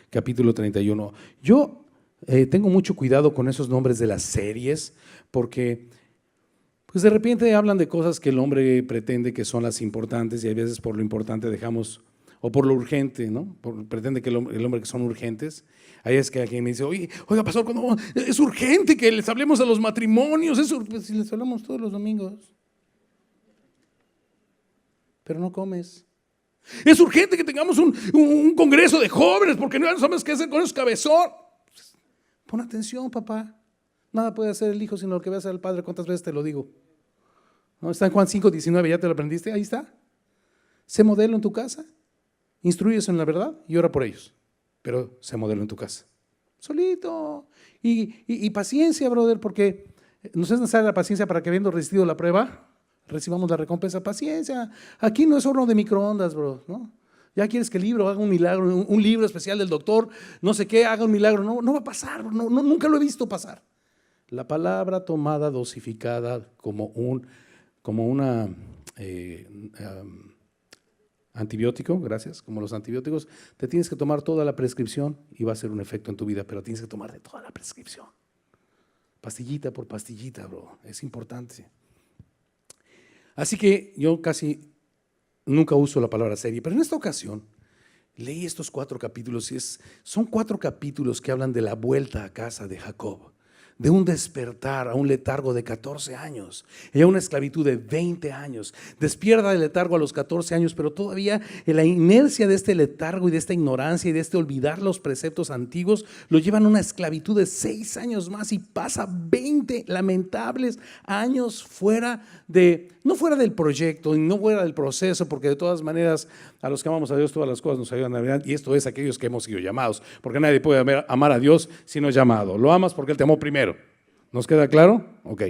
capítulo 31. Yo tengo mucho cuidado con esos nombres de las series, porque pues de repente hablan de cosas que el hombre pretende que son las importantes, y a veces por lo importante dejamos, o por lo urgente, ¿no? Pretende que el hombre que son urgentes. Ahí es que alguien me dice, oiga, pastor, es urgente que les hablemos a los matrimonios, pues si les hablamos todos los domingos, pero no comes. Es urgente que tengamos un congreso de jóvenes, porque no sabemos qué hacer con esos cabezón. Pon atención, papá. Nada puede hacer el hijo sino lo que va a hacer el padre. ¿Cuántas veces te lo digo? ¿No? Está en Juan 5:19, ¿ya te lo aprendiste? Ahí está. Sé modelo en tu casa, instrúyes en la verdad y ora por ellos. Pero sé modelo en tu casa. Solito. Y paciencia, brother, porque nos es necesaria la paciencia para que, habiendo resistido la prueba, recibamos la recompensa. Paciencia. Aquí no es horno de microondas, bro, ¿no? Ya quieres que el libro haga un milagro, un libro especial del doctor, no sé qué, haga un milagro. No va a pasar, nunca lo he visto pasar. La palabra tomada, dosificada como una antibiótico, gracias, como los antibióticos, te tienes que tomar toda la prescripción y va a hacer un efecto en tu vida, pero tienes que tomarte toda la prescripción. Pastillita por pastillita, bro, es importante. Así que yo casi nunca uso la palabra serie, pero en esta ocasión leí estos 4 capítulos y son 4 capítulos que hablan de la vuelta a casa de Jacob, de un despertar a un letargo de 14 años y a una esclavitud de 20 años. Despierta del letargo a los 14 años, pero todavía en la inercia de este letargo y de esta ignorancia y de este olvidar los preceptos antiguos, lo llevan a una esclavitud de 6 años más y pasa 20 lamentables años no fuera del proyecto y no fuera del proceso, porque de todas maneras a los que amamos a Dios todas las cosas nos ayudan a ver, y esto es aquellos que hemos sido llamados, porque nadie puede amar a Dios si no es llamado. Lo amas porque Él te amó primero. ¿Nos queda claro? Ok.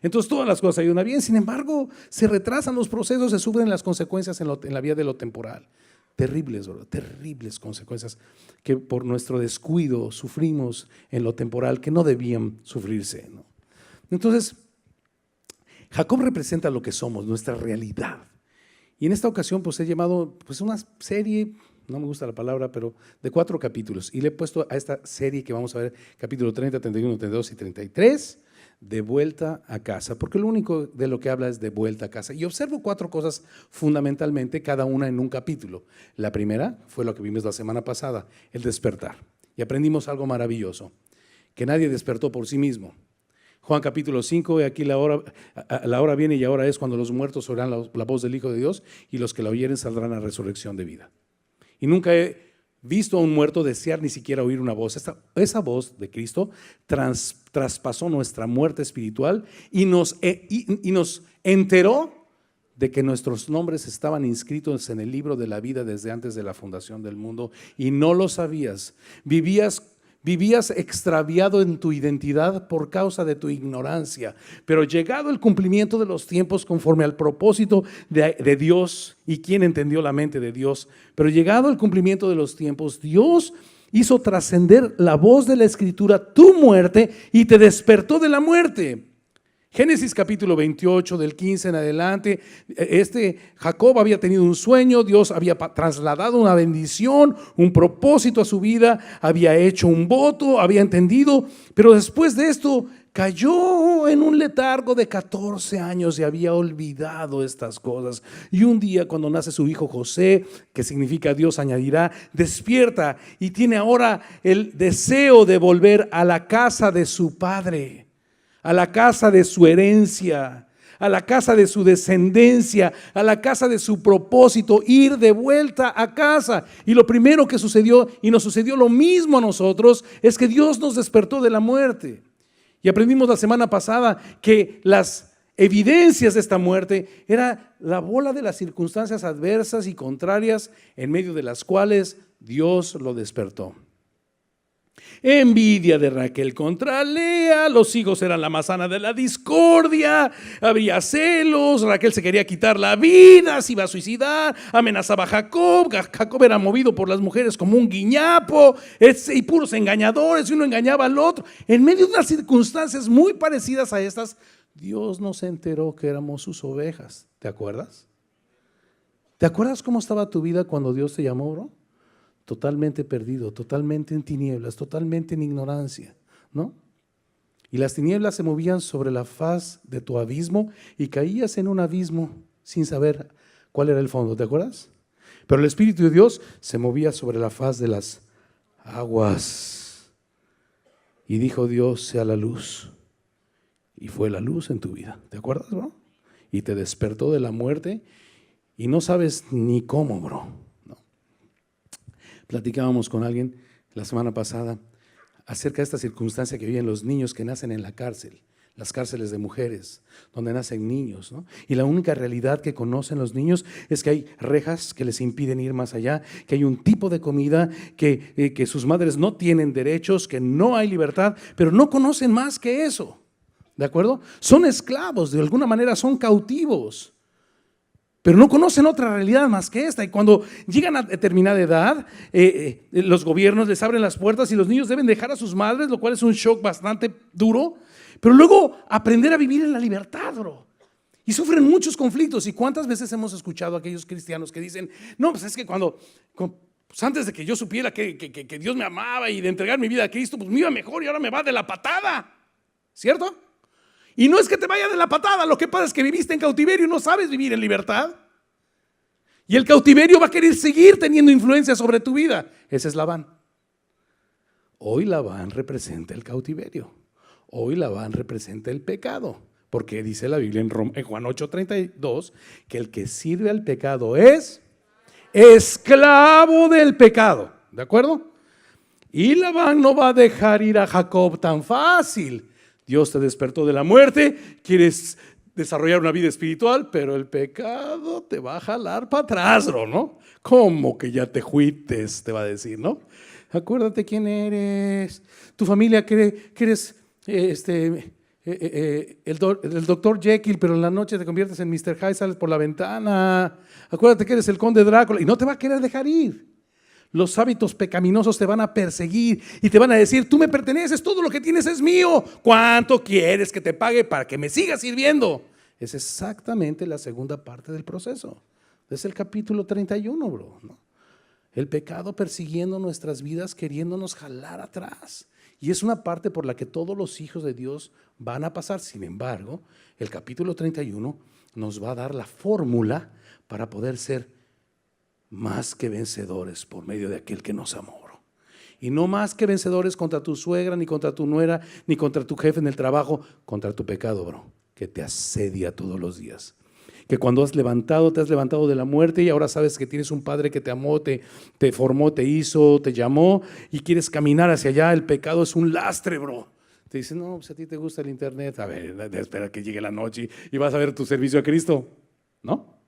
Entonces todas las cosas ayudan bien, sin embargo se retrasan los procesos, se sufren las consecuencias en la vida de lo temporal. Terribles, ¿verdad? Terribles consecuencias que por nuestro descuido sufrimos en lo temporal, que no debían sufrirse, ¿no? Entonces Jacob representa lo que somos, nuestra realidad. Y en esta ocasión pues he llamado una serie, no me gusta la palabra, pero de 4 capítulos. Y le he puesto a esta serie que vamos a ver, capítulo 30, 31, 32 y 33, de vuelta a casa. Porque lo único de lo que habla es de vuelta a casa. Y observo 4 cosas fundamentalmente, cada una en un capítulo. La primera fue lo que vimos la semana pasada, el despertar. Y aprendimos algo maravilloso, que nadie despertó por sí mismo. Juan capítulo 5, y aquí la hora viene y ahora es cuando los muertos oirán la voz del Hijo de Dios y los que la oyeren saldrán a resurrección de vida. Y nunca he visto a un muerto desear ni siquiera oír una voz. Esa voz de Cristo traspasó nuestra muerte espiritual y nos enteró de que nuestros nombres estaban inscritos en el libro de la vida desde antes de la fundación del mundo y no lo sabías. Vivías extraviado en tu identidad por causa de tu ignorancia, pero llegado el cumplimiento de los tiempos conforme al propósito de Dios, y quién entendió la mente de Dios, pero llegado el cumplimiento de los tiempos, Dios hizo trascender la voz de la Escritura tu muerte y te despertó de la muerte. Génesis capítulo 28, del 15 en adelante, Jacob había tenido un sueño, Dios había trasladado una bendición, un propósito a su vida, había hecho un voto, había entendido, pero después de esto cayó en un letargo de 14 años y había olvidado estas cosas. Y un día cuando nace su hijo José, que significa Dios añadirá, despierta y tiene ahora el deseo de volver a la casa de su padre, a la casa de su herencia, a la casa de su descendencia, a la casa de su propósito, ir de vuelta a casa. Y lo primero que sucedió, y nos sucedió lo mismo a nosotros, es que Dios nos despertó de la muerte. Y aprendimos la semana pasada que las evidencias de esta muerte era la bola de las circunstancias adversas y contrarias en medio de las cuales Dios lo despertó. Envidia de Raquel contra Lea, los hijos eran la manzana de la discordia, había celos, Raquel se quería quitar la vida, se iba a suicidar, amenazaba a Jacob, Jacob era movido por las mujeres como un guiñapo, y puros engañadores, y uno engañaba al otro. En medio de unas circunstancias muy parecidas a estas, Dios nos enteró que éramos sus ovejas. ¿Te acuerdas? ¿Te acuerdas cómo estaba tu vida cuando Dios te llamó, bro? totalmente perdido, totalmente en tinieblas, totalmente en ignorancia, ¿no? Y las tinieblas se movían sobre la faz de tu abismo y caías en un abismo sin saber cuál era el fondo, ¿te acuerdas? Pero el Espíritu de Dios se movía sobre la faz de las aguas. Y dijo Dios, sea la luz. Y fue la luz en tu vida, ¿te acuerdas, bro? Y te despertó de la muerte y no sabes ni cómo, bro. ¿No? Platicábamos con alguien la semana pasada acerca de esta circunstancia que viven los niños que nacen en la cárcel, las cárceles de mujeres, donde nacen niños, ¿no? Y la única realidad que conocen los niños es que hay rejas que les impiden ir más allá, que hay un tipo de comida, que sus madres no tienen derechos, que no hay libertad, pero no conocen más que eso, ¿de acuerdo? Son esclavos, de alguna manera son cautivos, pero no conocen otra realidad más que esta. Y cuando llegan a determinada edad, los gobiernos les abren las puertas y los niños deben dejar a sus madres, lo cual es un shock bastante duro, pero luego aprender a vivir en la libertad, bro. Y sufren muchos conflictos. ¿Y cuántas veces hemos escuchado a aquellos cristianos que dicen, no, pues es que pues antes de que yo supiera que Dios me amaba y de entregar mi vida a Cristo, pues me iba mejor y ahora me va de la patada, ¿cierto? Y no es que te vaya de la patada, lo que pasa es que viviste en cautiverio y no sabes vivir en libertad. Y el cautiverio va a querer seguir teniendo influencia sobre tu vida. Ese es Labán. Hoy Labán representa el cautiverio. Hoy Labán representa el pecado. Porque dice la Biblia en Juan 8:32 que el que sirve al pecado es esclavo del pecado. ¿De acuerdo? Y Labán no va a dejar ir a Jacob tan fácil. Dios te despertó de la muerte, quieres desarrollar una vida espiritual, pero el pecado te va a jalar para atrás, ¿no? ¿Cómo que ya te juites? Te va a decir, ¿no? Acuérdate quién eres. Tu familia cree que eres el doctor Jekyll, pero en la noche te conviertes en Mr. Hyde, sales por la ventana. Acuérdate que eres el conde Drácula y no te va a querer dejar ir. Los hábitos pecaminosos te van a perseguir y te van a decir, tú me perteneces, todo lo que tienes es mío. ¿Cuánto quieres que te pague para que me sigas sirviendo? Es exactamente la segunda parte del proceso. Es el capítulo 31, bro, ¿no? El pecado persiguiendo nuestras vidas, queriéndonos jalar atrás. Y es una parte por la que todos los hijos de Dios van a pasar. Sin embargo, el capítulo 31 nos va a dar la fórmula para poder ser más que vencedores por medio de aquel que nos amó. Y no más que vencedores contra tu suegra, ni contra tu nuera, ni contra tu jefe en el trabajo, contra tu pecado, bro, que te asedia todos los días. Que cuando te has levantado de la muerte y ahora sabes que tienes un padre que te amó, te formó, te hizo, te llamó y quieres caminar hacia allá, el pecado es un lastre, bro. Te dicen, no, pues a ti te gusta el internet, a ver, espera que llegue la noche y vas a ver tu servicio a Cristo, ¿no?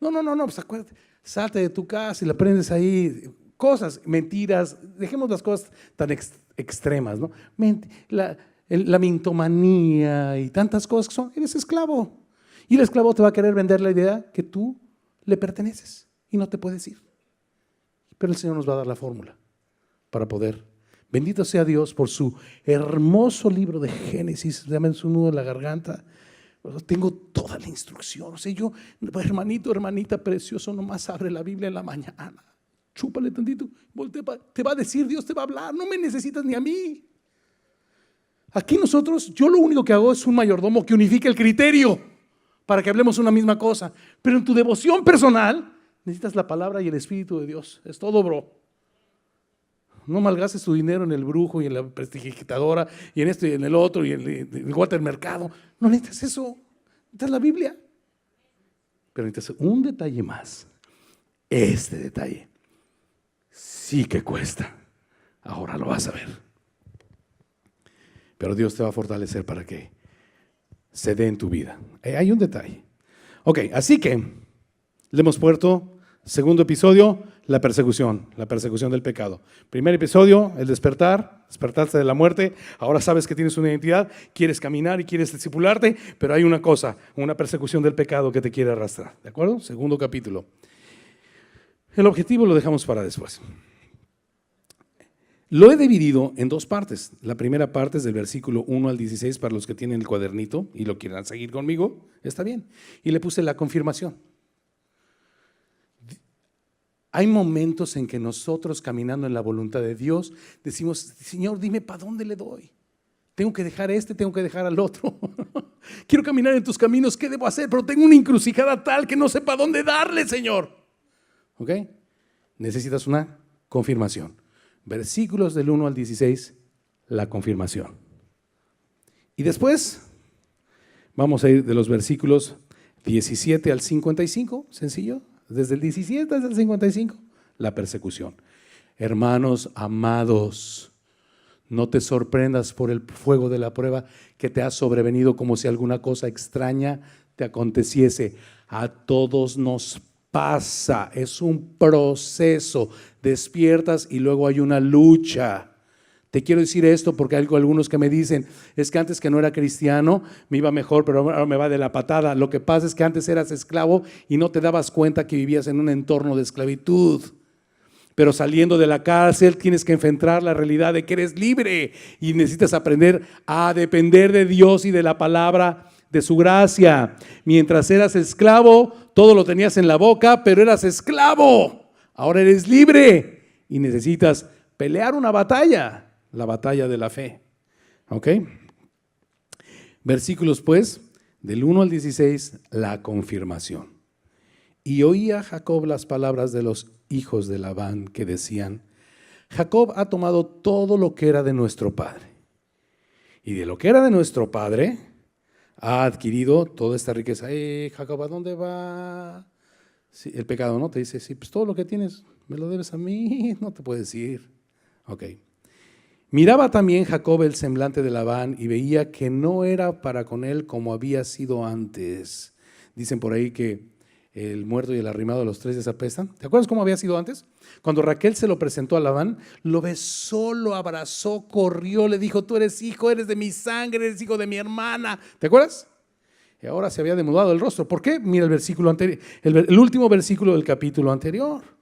No, pues acuérdate, salte de tu casa y la prendes ahí, cosas, mentiras, dejemos las cosas tan extremas, ¿no? La mintomanía y tantas cosas que son, eres esclavo. Y el esclavo te va a querer vender la idea que tú le perteneces y no te puedes ir. Pero el Señor nos va a dar la fórmula para poder. Bendito sea Dios por su hermoso libro de Génesis, llaman su nudo en la garganta. Tengo toda la instrucción. O sea, yo, hermanito, hermanita precioso, nomás abre la Biblia en la mañana. Chúpale tantito, te va a decir, Dios te va a hablar, no me necesitas ni a mí. Aquí nosotros, yo lo único que hago es un mayordomo que unifique el criterio para que hablemos una misma cosa. Pero en tu devoción personal necesitas la palabra y el Espíritu de Dios. Es todo, bro. No malgastes tu dinero en el brujo y en la prestidigitadora y en esto y en el otro y en el Walter Mercado. No necesitas eso, necesitas la Biblia. Pero necesitas un detalle más. Este detalle sí que cuesta. Ahora lo vas a ver. Pero Dios te va a fortalecer para que se dé en tu vida. Hay un detalle. Ok, así que le hemos puesto, segundo episodio, la persecución del pecado. Primer episodio, el despertarse de la muerte. Ahora sabes que tienes una identidad, quieres caminar y quieres discipularte, pero hay una cosa, una persecución del pecado que te quiere arrastrar. ¿De acuerdo? Segundo capítulo. El objetivo lo dejamos para después. Lo he dividido en dos partes. La primera parte es del versículo 1 al 16 para los que tienen el cuadernito y lo quieran seguir conmigo, está bien. Y le puse la confirmación. Hay momentos en que nosotros, caminando en la voluntad de Dios, decimos: Señor, dime para dónde le doy. Tengo que dejar tengo que dejar al otro. Quiero caminar en tus caminos, ¿qué debo hacer? Pero tengo una encrucijada tal que no sé para dónde darle, Señor. ¿Ok? Necesitas una confirmación. Versículos del 1 al 16, la confirmación. Y después vamos a ir de los versículos 17 al 55, sencillo. Desde el 17 hasta el 55, la persecución. Hermanos amados, no te sorprendas por el fuego de la prueba que te ha sobrevenido como si alguna cosa extraña te aconteciese. A todos nos pasa, es un proceso. Despiertas y luego hay una lucha. Te quiero decir esto porque hay algunos que me dicen: es que antes que no era cristiano me iba mejor, pero ahora me va de la patada. Lo que pasa es que antes eras esclavo y no te dabas cuenta que vivías en un entorno de esclavitud. Pero saliendo de la cárcel tienes que enfrentar la realidad de que eres libre y necesitas aprender a depender de Dios y de la palabra de su gracia. Mientras eras esclavo, todo lo tenías en la boca, pero eras esclavo. Ahora eres libre y necesitas pelear una batalla. La batalla de la fe. ¿Ok? Versículos pues, del 1 al 16, la confirmación. Y oía Jacob las palabras de los hijos de Labán que decían: Jacob ha tomado todo lo que era de nuestro padre. Y de lo que era de nuestro padre, ha adquirido toda esta riqueza. Jacob, ¿a dónde va? Sí, el pecado, ¿no? Te dice: sí, pues todo lo que tienes me lo debes a mí, no te puedes ir. Ok. Miraba también Jacob el semblante de Labán y veía que no era para con él como había sido antes. Dicen por ahí que el muerto y el arrimado, los tres desapestan. ¿Te acuerdas cómo había sido antes? Cuando Raquel se lo presentó a Labán, lo besó, lo abrazó, corrió, le dijo: tú eres hijo, eres de mi sangre, eres hijo de mi hermana. ¿Te acuerdas? Y ahora se había demudado el rostro. ¿Por qué? Mira el versículo anterior, el último versículo del capítulo anterior.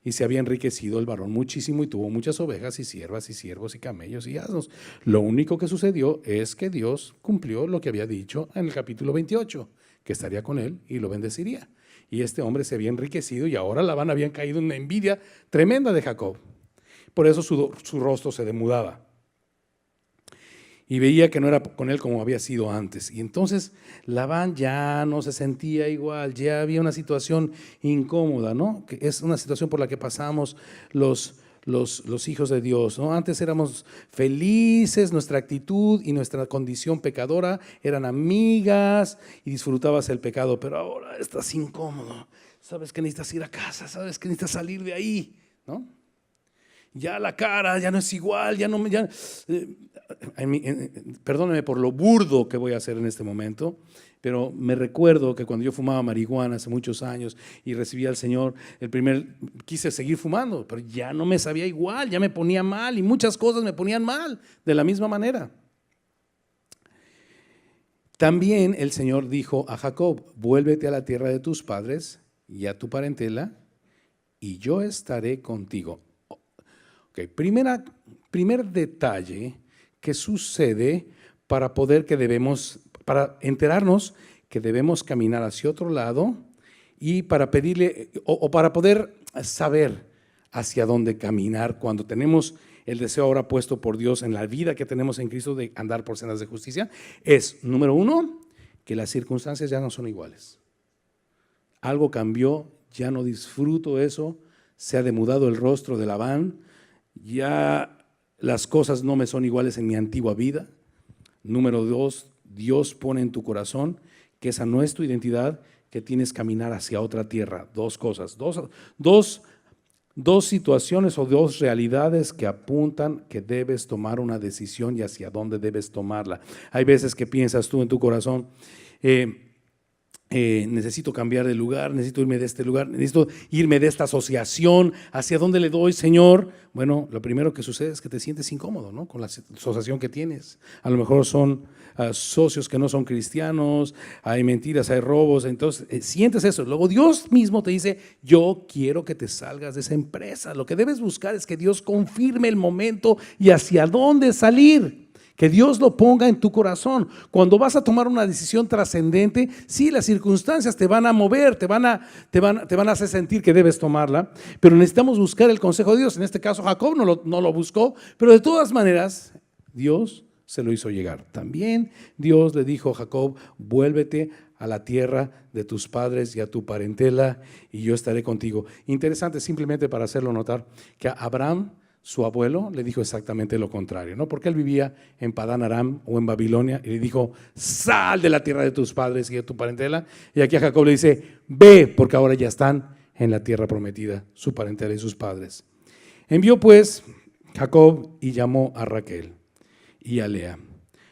Y se había enriquecido el varón muchísimo y tuvo muchas ovejas y siervas y siervos y camellos y asnos. Lo único que sucedió es que Dios cumplió lo que había dicho en el capítulo 28, que estaría con él y lo bendeciría. Y este hombre se había enriquecido y ahora Labán había caído en una envidia tremenda de Jacob. Por eso su rostro se demudaba. Y veía que no era con él como había sido antes. Y entonces Labán ya no se sentía igual, ya había una situación incómoda, ¿no? Que es una situación por la que pasamos los hijos de Dios, ¿no? Antes éramos felices, nuestra actitud y nuestra condición pecadora eran amigas y disfrutabas el pecado, pero ahora estás incómodo, sabes que necesitas ir a casa, sabes que necesitas salir de ahí, ¿no? Ya la cara ya no es igual, perdóneme por lo burdo que voy a hacer en este momento, pero me recuerdo que cuando yo fumaba marihuana hace muchos años y recibía al Señor, quise seguir fumando, pero ya no me sabía igual, ya me ponía mal y muchas cosas me ponían mal de la misma manera. También el Señor dijo a Jacob: vuélvete a la tierra de tus padres y a tu parentela y yo estaré contigo. Okay, primer detalle que sucede para enterarnos que debemos caminar hacia otro lado y para pedirle o para poder saber hacia dónde caminar cuando tenemos el deseo ahora puesto por Dios en la vida que tenemos en Cristo de andar por sendas de justicia, es, número uno, que las circunstancias ya no son iguales. Algo cambió, ya no disfruto eso, se ha demudado el rostro de Labán. Ya las cosas no me son iguales en mi antigua vida. Número dos, Dios pone en tu corazón que esa no es tu identidad, que tienes que caminar hacia otra tierra. Dos cosas, dos situaciones o dos realidades que apuntan que debes tomar una decisión y hacia dónde debes tomarla. Hay veces que piensas tú en tu corazón: necesito cambiar de lugar, necesito irme de este lugar, necesito irme de esta asociación, ¿hacia dónde le doy, Señor? Bueno, lo primero que sucede es que te sientes incómodo, ¿no? Con la asociación que tienes. A lo mejor son socios que no son cristianos, hay mentiras, hay robos, entonces sientes eso. Luego Dios mismo te dice: yo quiero que te salgas de esa empresa. Lo que debes buscar es que Dios confirme el momento y hacia dónde salir. Que Dios lo ponga en tu corazón. Cuando vas a tomar una decisión trascendente, sí, las circunstancias te van a mover, te van a hacer sentir que debes tomarla, pero necesitamos buscar el consejo de Dios. En este caso, Jacob no lo buscó, pero de todas maneras, Dios se lo hizo llegar. También Dios le dijo a Jacob: vuélvete a la tierra de tus padres y a tu parentela, y yo estaré contigo. Interesante, simplemente para hacerlo notar, que a Abraham, su abuelo, le dijo exactamente lo contrario, ¿no? Porque él vivía en Padán Aram o en Babilonia, y le dijo: sal de la tierra de tus padres y de tu parentela. Y aquí a Jacob le dice: ve, porque ahora ya están en la tierra prometida, su parentela y sus padres. Envió pues Jacob y llamó a Raquel y a Lea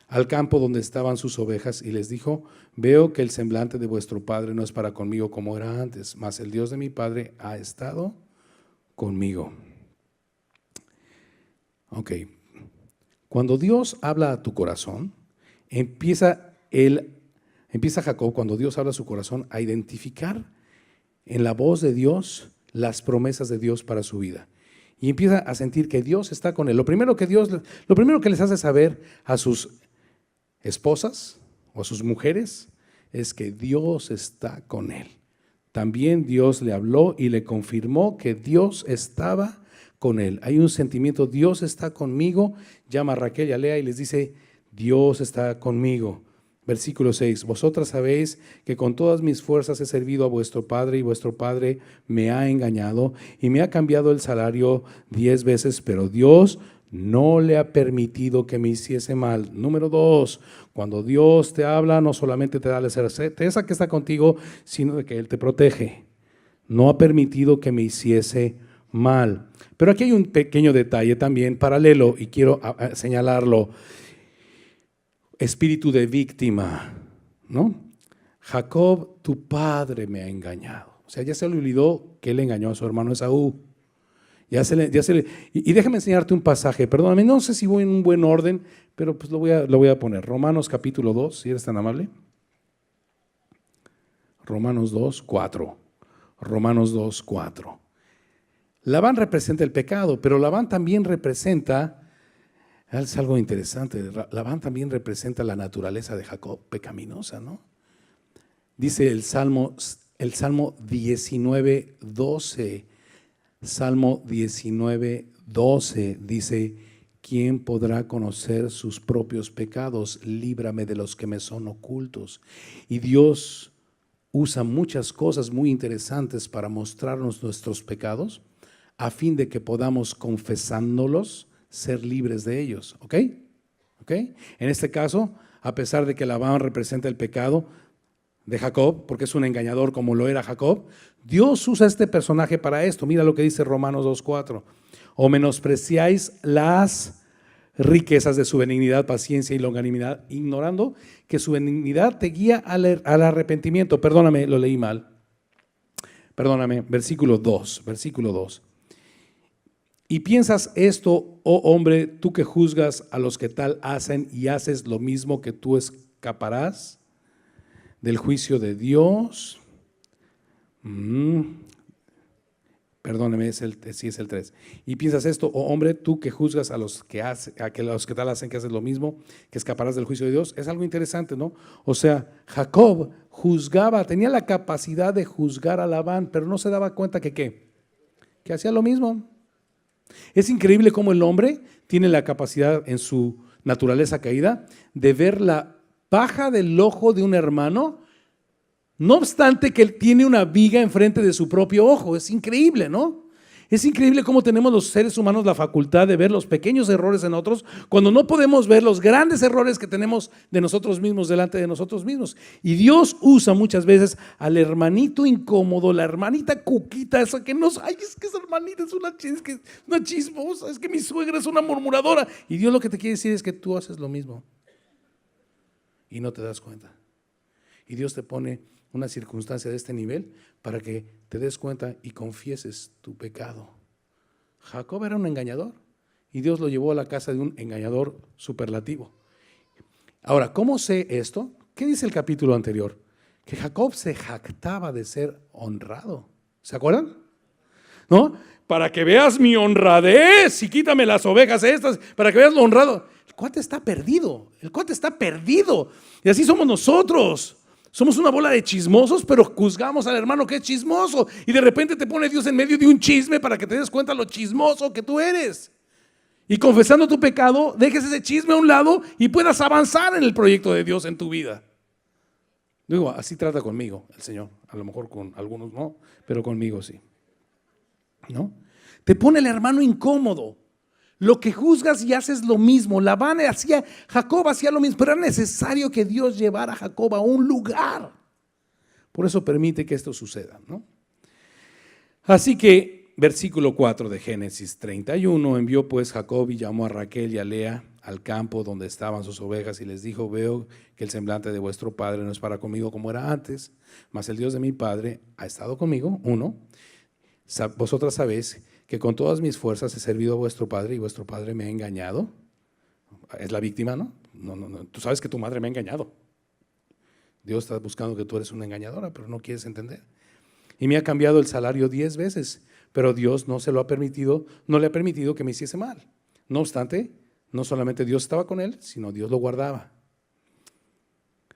al campo donde estaban sus ovejas, y les dijo: veo que el semblante de vuestro padre no es para conmigo como era antes, mas el Dios de mi padre ha estado conmigo. Ok, cuando Dios habla a tu corazón, empieza Jacob, cuando Dios habla a su corazón, a identificar en la voz de Dios las promesas de Dios para su vida. Y empieza a sentir que Dios está con él. Lo primero que les hace saber a sus esposas o a sus mujeres es que Dios está con él. También Dios le habló y le confirmó que Dios estaba con él. Hay un sentimiento: Dios está conmigo. Llama a Raquel y a Lea y les dice: Dios está conmigo. Versículo 6: vosotras sabéis que con todas mis fuerzas he servido a vuestro padre, y vuestro padre me ha engañado y me ha cambiado el salario 10 veces, pero Dios no le ha permitido que me hiciese mal. Número 2, cuando Dios te habla, no solamente te da la certeza que está contigo, sino de que Él te protege. No ha permitido que me hiciese mal. Pero aquí hay un pequeño detalle también paralelo, y quiero señalarlo. Espíritu de víctima, ¿no? Jacob, tu padre me ha engañado. O sea, ya se le olvidó que él engañó a su hermano Esaú. Y déjame enseñarte un pasaje, perdóname, no sé si voy en un buen orden, pero pues lo voy a poner. Romanos capítulo 2, si eres tan amable. Romanos 2, 4. Romanos 2, 4. Labán representa el pecado, pero Labán también representa, es algo interesante, Labán también representa la naturaleza de Jacob pecaminosa, ¿no? Dice el Salmo 19, 12. Salmo 19, 12 dice: ¿quién podrá conocer sus propios pecados? Líbrame de los que me son ocultos. Y Dios usa muchas cosas muy interesantes para mostrarnos nuestros pecados, a fin de que podamos, confesándolos, ser libres de ellos. ¿Ok? En este caso, a pesar de que Labán representa el pecado de Jacob, porque es un engañador como lo era Jacob, Dios usa este personaje para esto. Mira lo que dice Romanos 2:4. O menospreciáis las riquezas de su benignidad, paciencia y longanimidad, ignorando que su benignidad te guía al arrepentimiento. Perdóname, lo leí mal. Perdóname, versículo 2. Y piensas esto, oh hombre, tú que juzgas a los que tal hacen y haces lo mismo, que tú escaparás del juicio de Dios. Perdóneme, sí es el 3. Y piensas esto, oh hombre, tú que juzgas a los que tal hacen, que haces lo mismo, que escaparás del juicio de Dios. Es algo interesante, ¿no? O sea, Jacob juzgaba, tenía la capacidad de juzgar a Labán, pero no se daba cuenta que hacía lo mismo. Es increíble cómo el hombre tiene la capacidad, en su naturaleza caída, de ver la paja del ojo de un hermano, no obstante que él tiene una viga enfrente de su propio ojo. Es increíble, ¿no? Es increíble cómo tenemos los seres humanos la facultad de ver los pequeños errores en otros, cuando no podemos ver los grandes errores que tenemos de nosotros mismos delante de nosotros mismos. Y Dios usa muchas veces al hermanito incómodo, la hermanita cuquita, esa que no, ay, es que esa hermanita es una chismosa, es que mi suegra es una murmuradora. Y Dios lo que te quiere decir es que tú haces lo mismo y no te das cuenta. Y Dios te pone una circunstancia de este nivel para que te des cuenta y confieses tu pecado. Jacob era un engañador y Dios lo llevó a la casa de un engañador superlativo. Ahora, ¿cómo sé esto? ¿Qué dice el capítulo anterior? Que Jacob se jactaba de ser honrado. ¿Se acuerdan? ¿No? Para que veas mi honradez y quítame las ovejas estas, para que veas lo honrado. El cuate está perdido, el cuate está perdido. Y así somos nosotros. Somos una bola de chismosos, pero juzgamos al hermano que es chismoso. Y de repente te pone Dios en medio de un chisme para que te des cuenta lo chismoso que tú eres. Y confesando tu pecado, dejes ese chisme a un lado y puedas avanzar en el proyecto de Dios en tu vida. Digo, así trata conmigo el Señor. A lo mejor con algunos no, pero conmigo sí. ¿No? Te pone el hermano incómodo. Lo que juzgas y haces lo mismo. Jacob hacía lo mismo, pero era necesario que Dios llevara a Jacob a un lugar. Por eso permite que esto suceda, ¿no? Así que, versículo 4 de Génesis 31, envió pues Jacob y llamó a Raquel y a Lea al campo donde estaban sus ovejas y les dijo: veo que el semblante de vuestro padre no es para conmigo como era antes, mas el Dios de mi padre ha estado conmigo. Vosotras sabéis que con todas mis fuerzas he servido a vuestro padre y vuestro padre me ha engañado. Es la víctima, ¿no? No. Tú sabes que tu madre me ha engañado. Dios está buscando que tú eres una engañadora, pero no quieres entender. Y me ha cambiado el salario 10 veces, pero Dios no le ha permitido que me hiciese mal. No obstante, no solamente Dios estaba con él, sino Dios lo guardaba.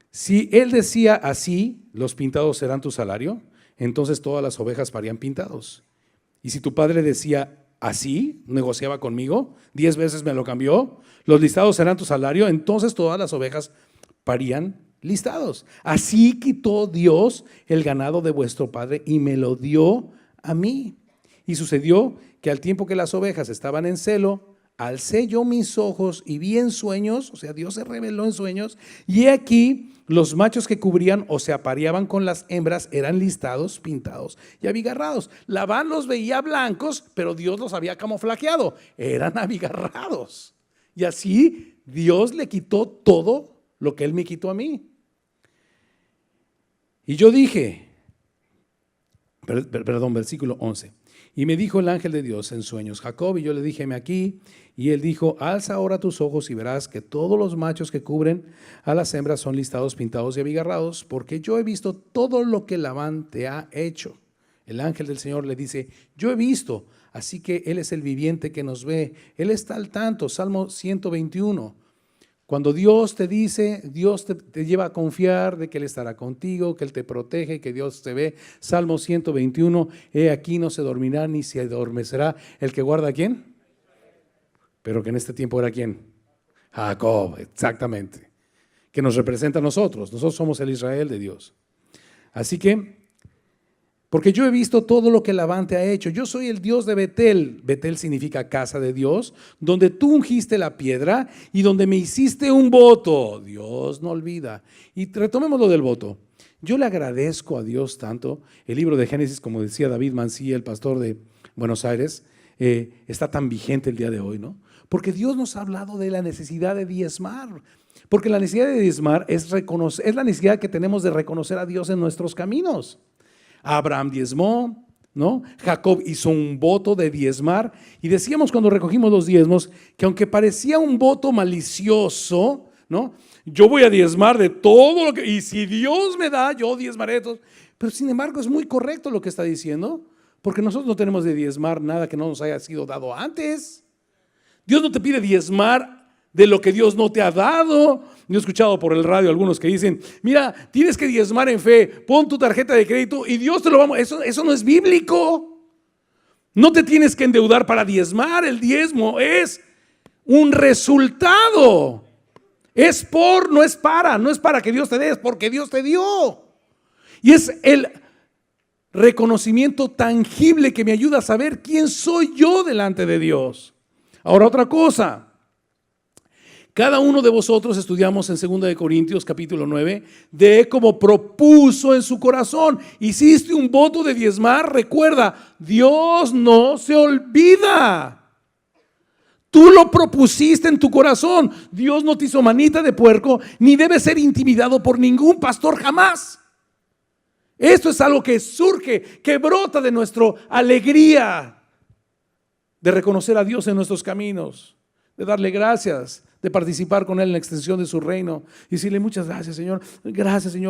Si él decía así, los pintados serán tu salario, entonces todas las ovejas parían pintados. Y si tu padre decía así, negociaba conmigo, 10 veces me lo cambió, los listados serán tu salario, entonces todas las ovejas parían listados. Así quitó Dios el ganado de vuestro padre y me lo dio a mí. Y sucedió que al tiempo que las ovejas estaban en celo, alcé yo mis ojos y vi en sueños, o sea, Dios se reveló en sueños, y he aquí los machos que cubrían o se apareaban con las hembras eran listados, pintados y abigarrados. Labán los veía blancos, pero Dios los había camuflajeado, eran abigarrados. Y así Dios le quitó todo lo que él me quitó a mí. Y yo dije, versículo 11. Y me dijo el ángel de Dios en sueños: Jacob. Y yo le dije: heme aquí. Y él dijo: alza ahora tus ojos y verás que todos los machos que cubren a las hembras son listados, pintados y abigarrados, porque yo he visto todo lo que Labán te ha hecho. El ángel del Señor le dice: yo he visto, así que él es el viviente que nos ve, él está al tanto. Salmo 121. Cuando Dios te dice, Dios te lleva a confiar de que Él estará contigo, que Él te protege, que Dios te ve. Salmo 121, he aquí no se dormirá ni se adormecerá el que guarda ¿a quién? Pero que en este tiempo era ¿quién? Jacob, exactamente. Que nos representa a nosotros. Nosotros somos el Israel de Dios. Así que, porque yo he visto todo lo que Labán te ha hecho. Yo soy el Dios de Betel. Betel significa casa de Dios, donde tú ungiste la piedra y donde me hiciste un voto. Dios no olvida. Y retomemos lo del voto. Yo le agradezco a Dios tanto. El libro de Génesis, como decía David Mancilla, el pastor de Buenos Aires, está tan vigente el día de hoy, ¿no? Porque Dios nos ha hablado de la necesidad de diezmar. Porque la necesidad de diezmar es la necesidad que tenemos de reconocer a Dios en nuestros caminos. Abraham diezmó, ¿no? Jacob hizo un voto de diezmar. Y decíamos cuando recogimos los diezmos que aunque parecía un voto malicioso, ¿no? Yo voy a diezmar de todo lo que, y si Dios me da, yo diezmaré de todo. Pero sin embargo es muy correcto lo que está diciendo, porque nosotros no tenemos de diezmar nada que no nos haya sido dado antes. Dios no te pide diezmar de lo que Dios no te ha dado. Yo he escuchado por el radio algunos que dicen: mira, tienes que diezmar en fe, pon tu tarjeta de crédito y Dios te lo va a... Eso no es bíblico. No te tienes que endeudar para diezmar. El diezmo es un resultado. No es para que Dios te dé, es porque Dios te dio. Y es el reconocimiento tangible que me ayuda a saber quién soy yo delante de Dios. Ahora otra cosa. Cada uno de vosotros estudiamos en 2 de Corintios capítulo 9 de cómo propuso en su corazón. Hiciste un voto de diezmar. Recuerda, Dios no se olvida. Tú lo propusiste en tu corazón. Dios no te hizo manita de puerco, ni debe ser intimidado por ningún pastor jamás. Esto es algo que surge, que brota de nuestra alegría de reconocer a Dios en nuestros caminos, de darle gracias, de participar con Él en la extensión de su reino y decirle: muchas gracias, Señor,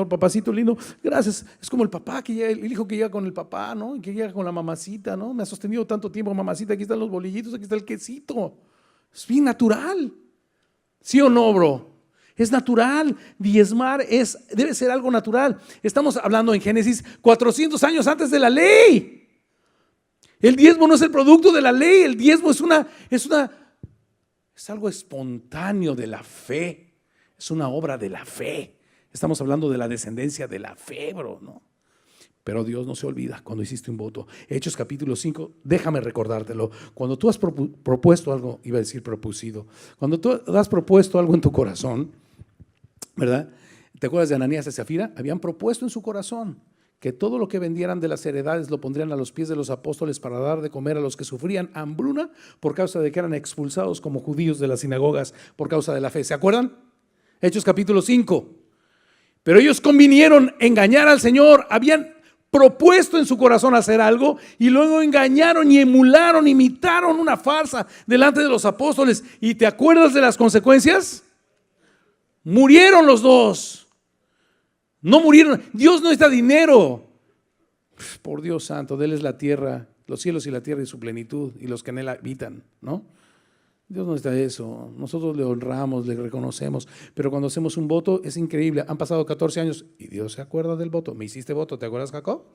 papacito lindo, gracias. Es como el papá que llega, el hijo que llega con el papá, ¿no? Que llega con la mamacita, ¿no? Me ha sostenido tanto tiempo, mamacita, aquí están los bolillitos, aquí está el quesito. Es bien natural. ¿Sí o no, bro? Es natural, diezmar debe ser algo natural. Estamos hablando en Génesis 400 años antes de la ley. El diezmo no es el producto de la ley, el diezmo es algo espontáneo de la fe, es una obra de la fe. Estamos hablando de la descendencia de la fe, bro, ¿no? Pero Dios no se olvida cuando hiciste un voto. Hechos capítulo 5, déjame recordártelo. Cuando tú has propuesto algo, iba a decir propusido, cuando tú has propuesto algo en tu corazón, ¿verdad? ¿Te acuerdas de Ananías y Zafira? Habían propuesto en su corazón que todo lo que vendieran de las heredades lo pondrían a los pies de los apóstoles para dar de comer a los que sufrían hambruna por causa de que eran expulsados como judíos de las sinagogas por causa de la fe. ¿Se acuerdan? Hechos capítulo 5. Pero ellos convinieron engañar al Señor, habían propuesto en su corazón hacer algo y luego engañaron y emularon, imitaron una farsa delante de los apóstoles. ¿Y te acuerdas de las consecuencias? Murieron los dos. No murieron. Dios no necesita dinero. Por Dios santo, de Él es la tierra, los cielos y la tierra y su plenitud y los que en Él habitan, ¿no? Dios no necesita eso. Nosotros le honramos, le reconocemos, pero cuando hacemos un voto es increíble. Han pasado 14 años y Dios se acuerda del voto. ¿Me hiciste voto? ¿Te acuerdas, Jacob?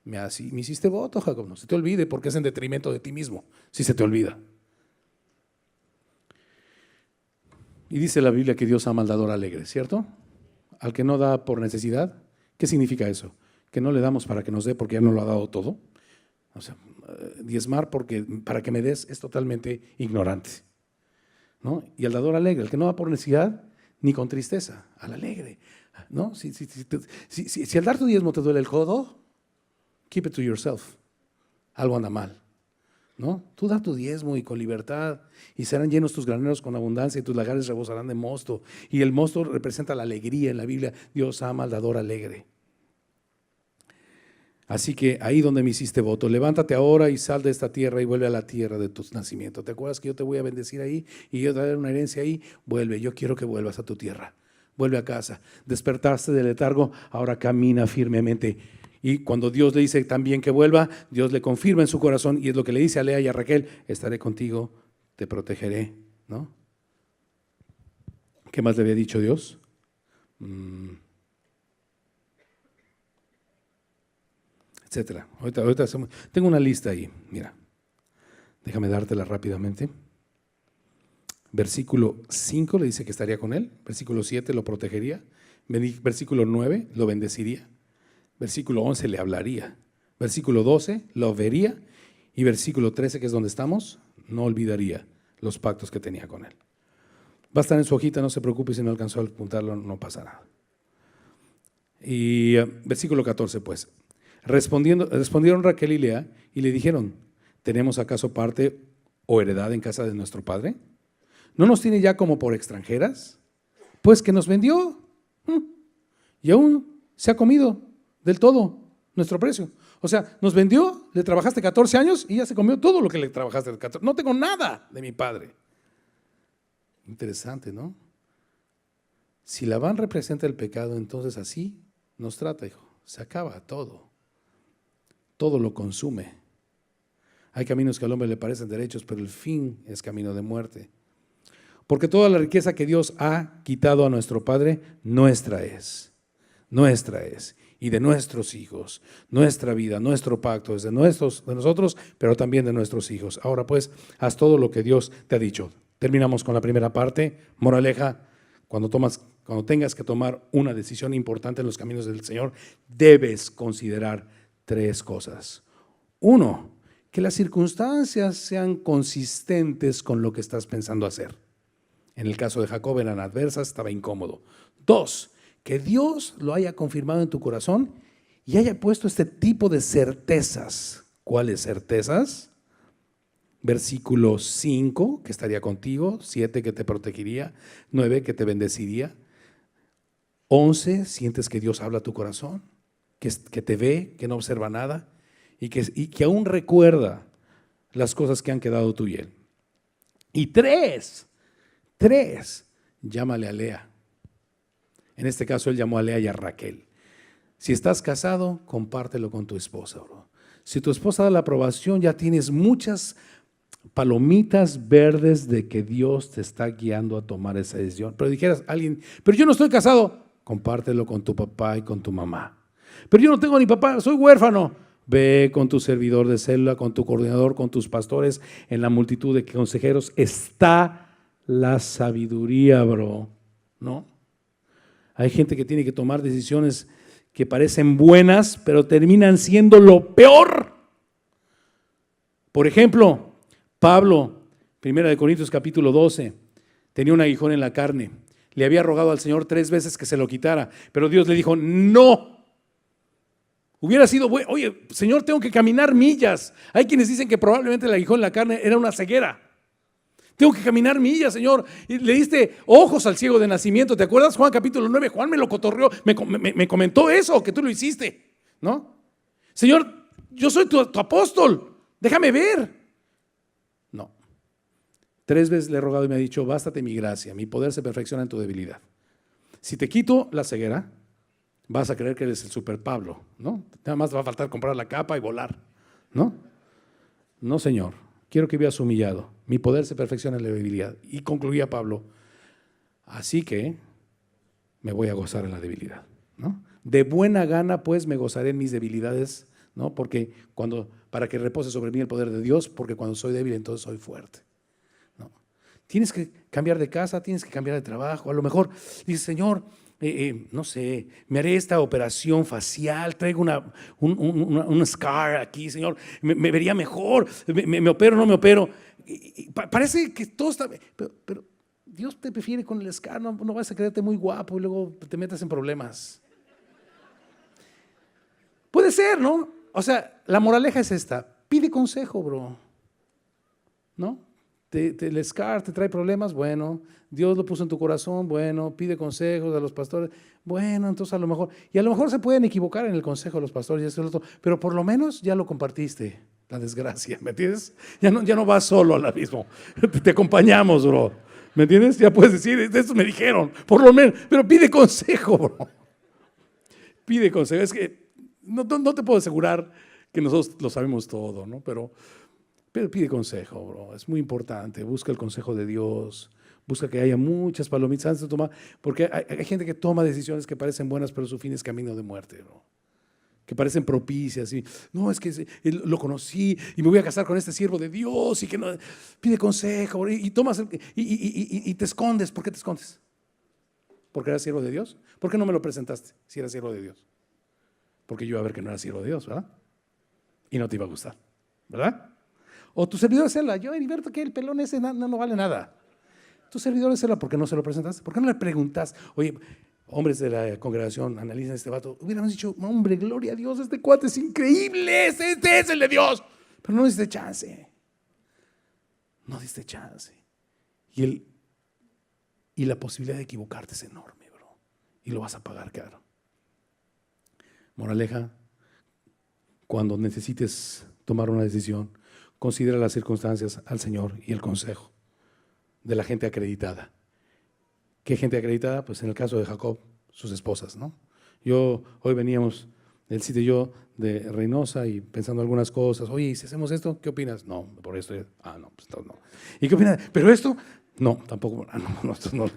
Me hiciste voto, Jacob. No se te olvide porque es en detrimento de ti mismo, si se te olvida. Y dice la Biblia que Dios ama al dador alegre, ¿cierto? Al que no da por necesidad. ¿Qué significa eso? Que no le damos para que nos dé porque ya no lo ha dado todo. O sea, diezmar para que me des es totalmente ignorante, ¿no? Y al dador alegre, el que no da por necesidad ni con tristeza, al alegre, ¿no? Si al dar tu diezmo te duele el codo, keep it to yourself. Algo anda mal, ¿no? Tú da tu diezmo y con libertad y serán llenos tus graneros con abundancia y tus lagares rebosarán de mosto. Y el mosto representa la alegría en la Biblia. Dios ama al dador alegre. Así que ahí donde me hiciste voto, levántate ahora y sal de esta tierra y vuelve a la tierra de tu nacimiento. ¿Te acuerdas que yo te voy a bendecir ahí y yo te voy a dar una herencia ahí? Vuelve, yo quiero que vuelvas a tu tierra. Vuelve a casa. Despertaste del letargo, ahora camina firmemente. Y cuando Dios le dice también que vuelva, Dios le confirma en su corazón y es lo que le dice a Lea y a Raquel: estaré contigo, te protegeré, ¿no? ¿Qué más le había dicho Dios? Etcétera. Ahorita tengo una lista ahí, mira, déjame dártela rápidamente. Versículo 5 le dice que estaría con él, versículo 7 lo protegería, versículo 9 lo bendeciría, versículo 11 le hablaría, versículo 12 lo vería y versículo 13, que es donde estamos, no olvidaría los pactos que tenía con él. Va a estar en su hojita, no se preocupe si no alcanzó a apuntarlo, no pasa nada. Y versículo 14 pues. Respondieron Raquel y Lea y le dijeron: ¿tenemos acaso parte o heredad en casa de nuestro padre? ¿No nos tiene ya como por extranjeras? Pues que nos vendió y aún se ha comido del todo nuestro precio. O sea, nos vendió, le trabajaste 14 años y ya se comió todo lo que le trabajaste 14. No tengo nada de mi padre. Interesante, ¿no? Si Labán representa el pecado, entonces así nos trata, hijo. Se acaba todo. Todo lo consume. Hay caminos que al hombre le parecen derechos, pero el fin es camino de muerte. Porque toda la riqueza que Dios ha quitado a nuestro Padre, nuestra es. Y de nuestros hijos, nuestra vida, nuestro pacto es de nosotros, pero también de nuestros hijos. Ahora pues, haz todo lo que Dios te ha dicho. Terminamos con la primera parte. Moraleja: cuando tengas que tomar una decisión importante en los caminos del Señor, debes considerar 3 cosas. 1, que las circunstancias sean consistentes con lo que estás pensando hacer. En el caso de Jacob eran adversas, estaba incómodo. 2, que Dios lo haya confirmado en tu corazón y haya puesto este tipo de certezas. ¿Cuáles certezas? Versículo 5, que estaría contigo. 7, que te protegería. 9, que te bendeciría. 11, sientes que Dios habla a tu corazón, que te ve, que no observa nada y que aún recuerda las cosas que han quedado tú y él. Y 3, llámale a Lea. En este caso él llamó a Lea y a Raquel. Si estás casado, compártelo con tu esposa, bro. Si tu esposa da la aprobación, ya tienes muchas palomitas verdes de que Dios te está guiando a tomar esa decisión. Pero dijeras a alguien, pero yo no estoy casado, compártelo con tu papá y con tu mamá. Pero yo no tengo ni papá, soy huérfano. Ve con tu servidor de célula, con tu coordinador, con tus pastores, en la multitud de consejeros está la sabiduría, bro, ¿no? Hay gente que tiene que tomar decisiones que parecen buenas, pero terminan siendo lo peor. Por ejemplo, Pablo, 1 Corintios capítulo 12, tenía un aguijón en la carne. Le había rogado al Señor 3 veces que se lo quitara, pero Dios le dijo, no. Hubiera sido bueno, oye, Señor, tengo que caminar millas. Hay quienes dicen que probablemente el aguijón en la carne era una ceguera. Tengo que caminar millas, Señor. Y le diste ojos al ciego de nacimiento. ¿Te acuerdas, Juan capítulo 9? Juan me lo cotorreó, me comentó eso, que tú lo hiciste, ¿no? Señor, yo soy tu apóstol, déjame ver. No. 3 veces le he rogado y me ha dicho, bástate mi gracia, mi poder se perfecciona en tu debilidad. Si te quito la ceguera, vas a creer que eres el super Pablo, ¿no? Nada más te va a faltar comprar la capa y volar, ¿no? No, Señor, quiero que vivas humillado. Mi poder se perfecciona en la debilidad. Y concluía Pablo, así que me voy a gozar en la debilidad, ¿no? De buena gana, pues, me gozaré en mis debilidades, ¿no? Porque para que repose sobre mí el poder de Dios, porque cuando soy débil, entonces soy fuerte, ¿no? Tienes que cambiar de casa, tienes que cambiar de trabajo. A lo mejor dices, Señor, no sé, me haré esta operación facial, traigo un scar aquí, Señor, me vería mejor, me opero, no me opero. Parece que todo está bien, pero Dios te prefiere con el scar, no vas a creerte muy guapo y luego te metas en problemas. Puede ser, ¿no? O sea, la moraleja es esta, pide consejo, bro, ¿no? El scar te trae problemas, bueno, Dios lo puso en tu corazón, bueno, pide consejos a los pastores, bueno, entonces a lo mejor se pueden equivocar en el consejo de los pastores y esto y lo otro, pero por lo menos ya lo compartiste, la desgracia, ¿me entiendes? Ya no vas solo al abismo, te acompañamos, bro, ¿me entiendes? Ya puedes decir, de esto me dijeron, por lo menos, pero pide consejo, bro, pide consejo, es que no te puedo asegurar que nosotros lo sabemos todo, ¿no? Pero pide consejo, bro, es muy importante, busca el consejo de Dios, busca que haya muchas palomitas antes de tomar, porque hay gente que toma decisiones que parecen buenas, pero su fin es camino de muerte, bro, que parecen propicias, y no, es que lo conocí y me voy a casar con este siervo de Dios, y que no, pide consejo, bro, y tomas, y te escondes. ¿Por qué te escondes? ¿Porque eras siervo de Dios? ¿Por qué no me lo presentaste si eras siervo de Dios? Porque yo iba a ver que no era siervo de Dios, ¿verdad? Y no te iba a gustar, ¿verdad? O tu servidor de célula, yo Heriberto, que el pelón ese no vale nada. Tu servidor de célula, ¿por qué no se lo presentaste? ¿Por qué no le preguntas? Oye, hombres de la congregación, analicen este vato. Hubiéramos dicho, hombre, gloria a Dios, este cuate es increíble, este es el de Dios. Pero no diste chance. No diste chance. Y la posibilidad de equivocarte es enorme, bro. Y lo vas a pagar caro. Moraleja, cuando necesites tomar una decisión, considera las circunstancias al Señor y el consejo de la gente acreditada. ¿Qué gente acreditada? Pues en el caso de Jacob, sus esposas, ¿no? Hoy veníamos, él sí y yo, de Reynosa y pensando algunas cosas. Oye, ¿y si hacemos esto? ¿Qué opinas? No, por esto. No, pues no. ¿Y qué opinas? ¿Pero esto? No, tampoco. No, esto no.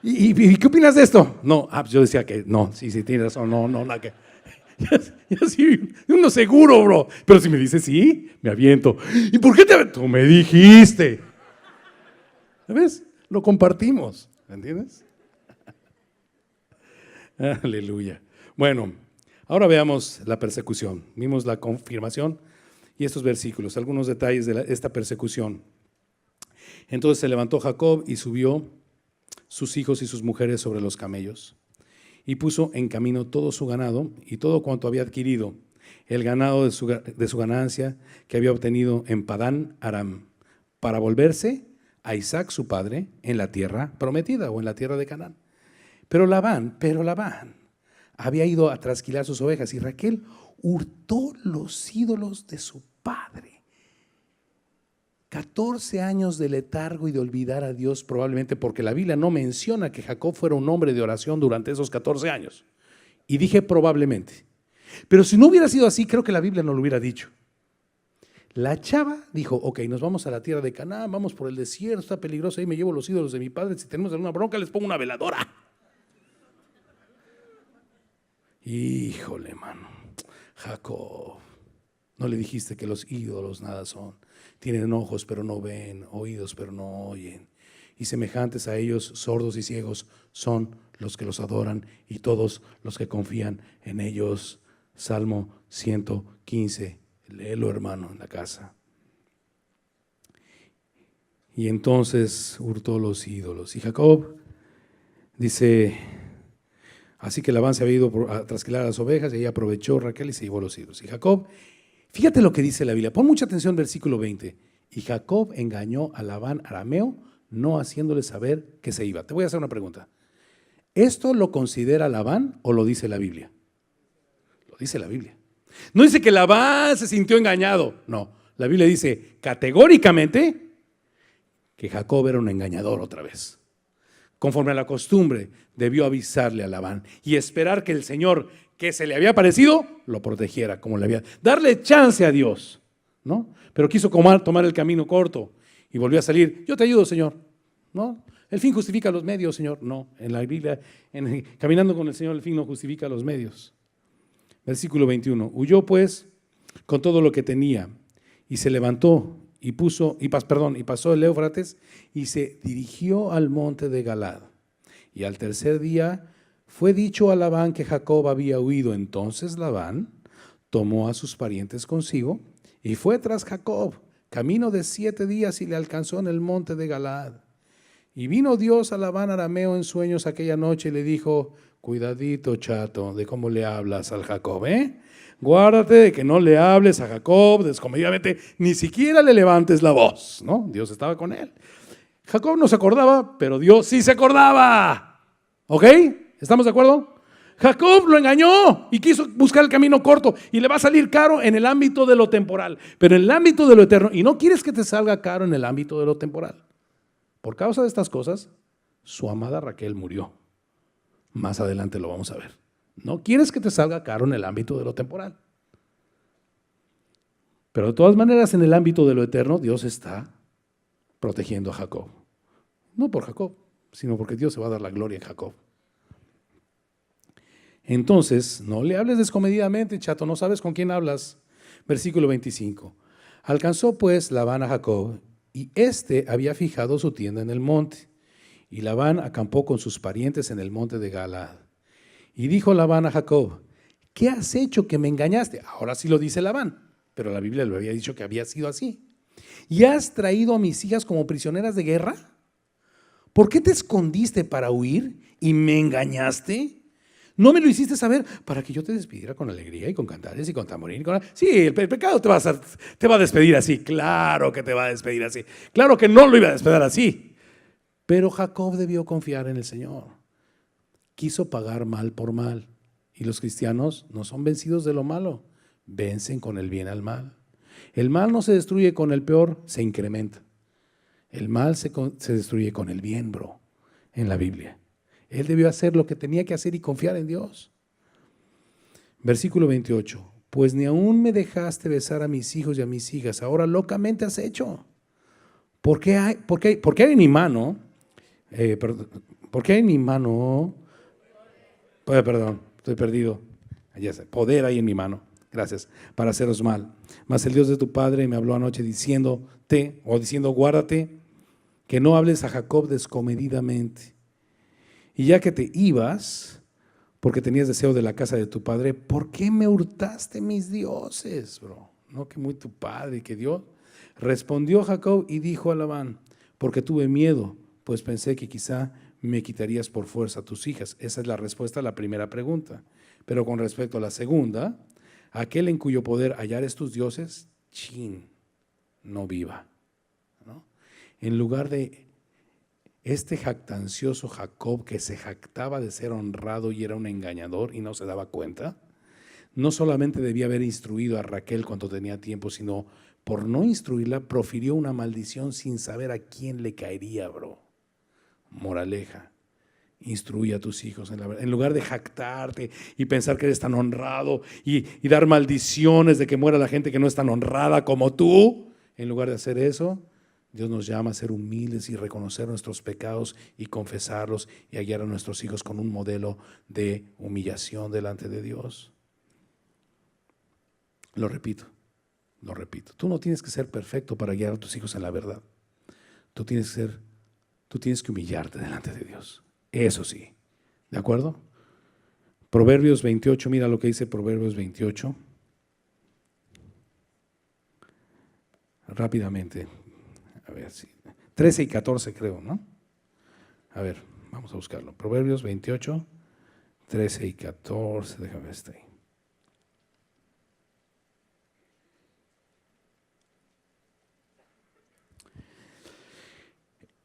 ¿Y qué opinas de esto? No, yo decía que no, sí, tienes razón, no, nada que. Ya sí, uno seguro, bro. Pero si me dices sí, me aviento. ¿Y por qué tú me dijiste? ¿Ves? Lo compartimos, ¿me entiendes? Aleluya. Bueno, ahora veamos la persecución. Vimos la confirmación y estos versículos, algunos detalles de esta persecución. Entonces se levantó Jacob y subió sus hijos y sus mujeres sobre los camellos y puso en camino todo su ganado y todo cuanto había adquirido, el ganado de su ganancia que había obtenido en Padán Aram, para volverse a Isaac su padre en la tierra prometida o en la tierra de Canaán. Pero Labán había ido a trasquilar sus ovejas y Raquel hurtó los ídolos de su padre. 14 años de letargo y de olvidar a Dios, probablemente porque la Biblia no menciona que Jacob fuera un hombre de oración durante esos 14 años. Y dije probablemente. Pero si no hubiera sido así, creo que la Biblia no lo hubiera dicho. La chava dijo, ok, nos vamos a la tierra de Canaán, vamos por el desierto, está peligroso, ahí me llevo los ídolos de mi padre, si tenemos alguna bronca les pongo una veladora. Híjole, mano, Jacob, no le dijiste que los ídolos nada son. Tienen ojos pero no ven, oídos pero no oyen. Y semejantes a ellos, sordos y ciegos, son los que los adoran y todos los que confían en ellos. Salmo 115, léelo hermano en la casa. Y entonces hurtó los ídolos. Y Jacob dice, así que Labán se había ido a trasquilar a las ovejas y ahí aprovechó Raquel y se llevó los ídolos. Y Jacob, fíjate lo que dice la Biblia, pon mucha atención versículo 20. Y Jacob engañó a Labán arameo, no haciéndole saber que se iba. Te voy a hacer una pregunta. ¿Esto lo considera Labán o lo dice la Biblia? Lo dice la Biblia. No dice que Labán se sintió engañado. No, la Biblia dice categóricamente que Jacob era un engañador otra vez. Conforme a la costumbre, debió avisarle a Labán y esperar que el Señor que se le había aparecido lo protegiera como le había. Darle chance a Dios, ¿no? Pero quiso tomar el camino corto y volvió a salir. Yo te ayudo, Señor, ¿no? El fin justifica los medios, Señor. No, en la Biblia, caminando con el Señor, el fin no justifica los medios. Versículo 21. Huyó pues con todo lo que tenía y se levantó y pasó el Éufrates y se dirigió al monte de Galad. Y al tercer día fue dicho a Labán que Jacob había huido. Entonces Labán tomó a sus parientes consigo y fue tras Jacob, camino de 7 días, y le alcanzó en el monte de Galad. Y vino Dios a Labán arameo en sueños aquella noche y le dijo, cuidadito, chato, de cómo le hablas al Jacob, Guárdate de que no le hables a Jacob descomedidamente, ni siquiera le levantes la voz, ¿no? Dios estaba con él. Jacob no se acordaba, pero Dios sí se acordaba. ¿Ok? ¿Estamos de acuerdo? Jacob lo engañó y quiso buscar el camino corto y le va a salir caro en el ámbito de lo temporal, pero en el ámbito de lo eterno, y no quieres que te salga caro en el ámbito de lo temporal. Por causa de estas cosas, su amada Raquel murió. Más adelante lo vamos a ver. No quieres que te salga caro en el ámbito de lo temporal. Pero de todas maneras, en el ámbito de lo eterno, Dios está protegiendo a Jacob. No por Jacob, sino porque Dios se va a dar la gloria en Jacob. Entonces, no le hables descomedidamente, chato, no sabes con quién hablas. Versículo 25. Alcanzó pues Labán a Jacob, y éste había fijado su tienda en el monte. Y Labán acampó con sus parientes en el monte de Galaad. Y dijo Labán a Jacob, ¿qué has hecho que me engañaste? Ahora sí lo dice Labán, pero la Biblia lo había dicho que había sido así. ¿Y has traído a mis hijas como prisioneras de guerra? ¿Por qué te escondiste para huir y me engañaste? ¿No me lo hiciste saber para que yo te despidiera con alegría y con cantares y con tamborín? Sí, el pecado te va a despedir así. Claro que te va a despedir así. Claro que no lo iba a despedir así. Pero Jacob debió confiar en el Señor. Quiso pagar mal por mal. Y los cristianos no son vencidos de lo malo. Vencen con el bien al mal. El mal no se destruye con el peor, se incrementa. El mal se destruye con el bien, bro, en la Biblia. Él debió hacer lo que tenía que hacer y confiar en Dios. Versículo 28. Pues ni aún me dejaste besar a mis hijos y a mis hijas, ahora locamente has hecho. ¿Por qué hay en mi mano? ¿Por qué hay en mi mano? Perdón, estoy perdido. Ya sé, poder hay en mi mano. Gracias, para haceros mal. Mas el Dios de tu padre me habló anoche diciendo, guárdate, que no hables a Jacob descomedidamente. Y ya que te ibas, porque tenías deseo de la casa de tu padre, ¿por qué me hurtaste mis dioses, bro? No, que muy tu padre, que Dios. Respondió Jacob y dijo a Labán, porque tuve miedo, pues pensé que quizá me quitarías por fuerza a tus hijas. Esa es la respuesta a la primera pregunta. Pero con respecto a la segunda, aquel en cuyo poder hallares tus dioses, no viva, ¿no? En lugar de este jactancioso Jacob que se jactaba de ser honrado y era un engañador y no se daba cuenta, no solamente debía haber instruido a Raquel cuando tenía tiempo, sino por no instruirla profirió una maldición sin saber a quién le caería, bro. Moraleja, Instruye a tus hijos en la verdad. En lugar de jactarte y pensar que eres tan honrado y dar maldiciones de que muera la gente que no es tan honrada como tú, en lugar de hacer eso, Dios nos llama a ser humildes y reconocer nuestros pecados y confesarlos y a guiar a nuestros hijos con un modelo de humillación delante de Dios. Lo repito. Tú no tienes que ser perfecto para guiar a tus hijos en la verdad. Tú tienes que humillarte delante de Dios. Eso sí, ¿de acuerdo? Proverbios 28, mira lo que dice Proverbios 28. Rápidamente, a ver si 13 y 14 creo, ¿no? A ver, vamos a buscarlo. Proverbios 28, 13 y 14, déjame ver este ahí.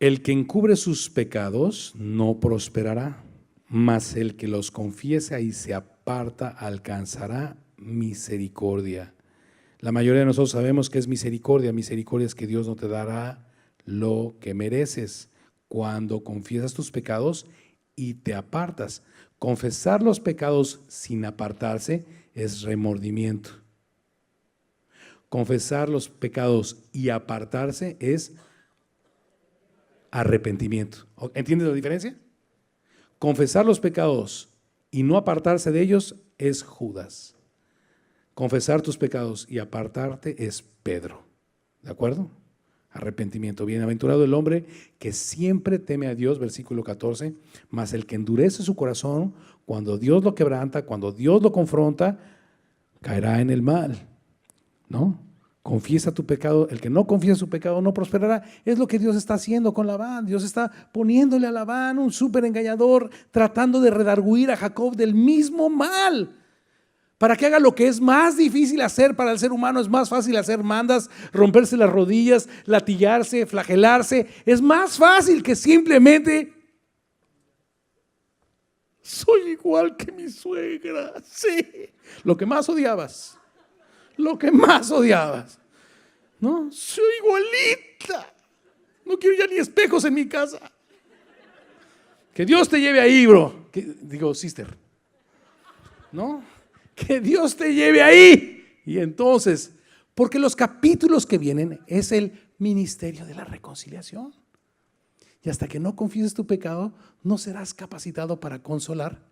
El que encubre sus pecados no prosperará, mas el que los confiesa y se aparta alcanzará misericordia. La mayoría de nosotros sabemos que es misericordia. Misericordia es que Dios no te dará lo que mereces cuando confiesas tus pecados y te apartas. Confesar los pecados sin apartarse es remordimiento. Confesar los pecados y apartarse es arrepentimiento. ¿Entiendes la diferencia? Confesar los pecados y no apartarse de ellos es Judas. Confesar tus pecados y apartarte es Pedro. ¿De acuerdo? Arrepentimiento. Bienaventurado el hombre que siempre teme a Dios, versículo 14, mas el que endurece su corazón, cuando Dios lo quebranta, cuando Dios lo confronta, caerá en el mal. ¿No? Confiesa tu pecado, el que no confiesa su pecado no prosperará. Es lo que Dios está haciendo con Labán. Dios está poniéndole a Labán un súper engañador, tratando de redarguir a Jacob del mismo mal, para que haga lo que es más difícil hacer para el ser humano. Es más fácil hacer mandas, romperse las rodillas, latillarse, flagelarse. Es más fácil que simplemente soy igual que mi suegra. Sí, lo que más odiabas. ¿No? Soy igualita. No quiero ya ni espejos en mi casa. Que Dios te lleve ahí, bro. Digo, sister. ¿No? Que Dios te lleve ahí. Y entonces, porque los capítulos que vienen es el ministerio de la reconciliación. Y hasta que no confieses tu pecado, no serás capacitado para consolar.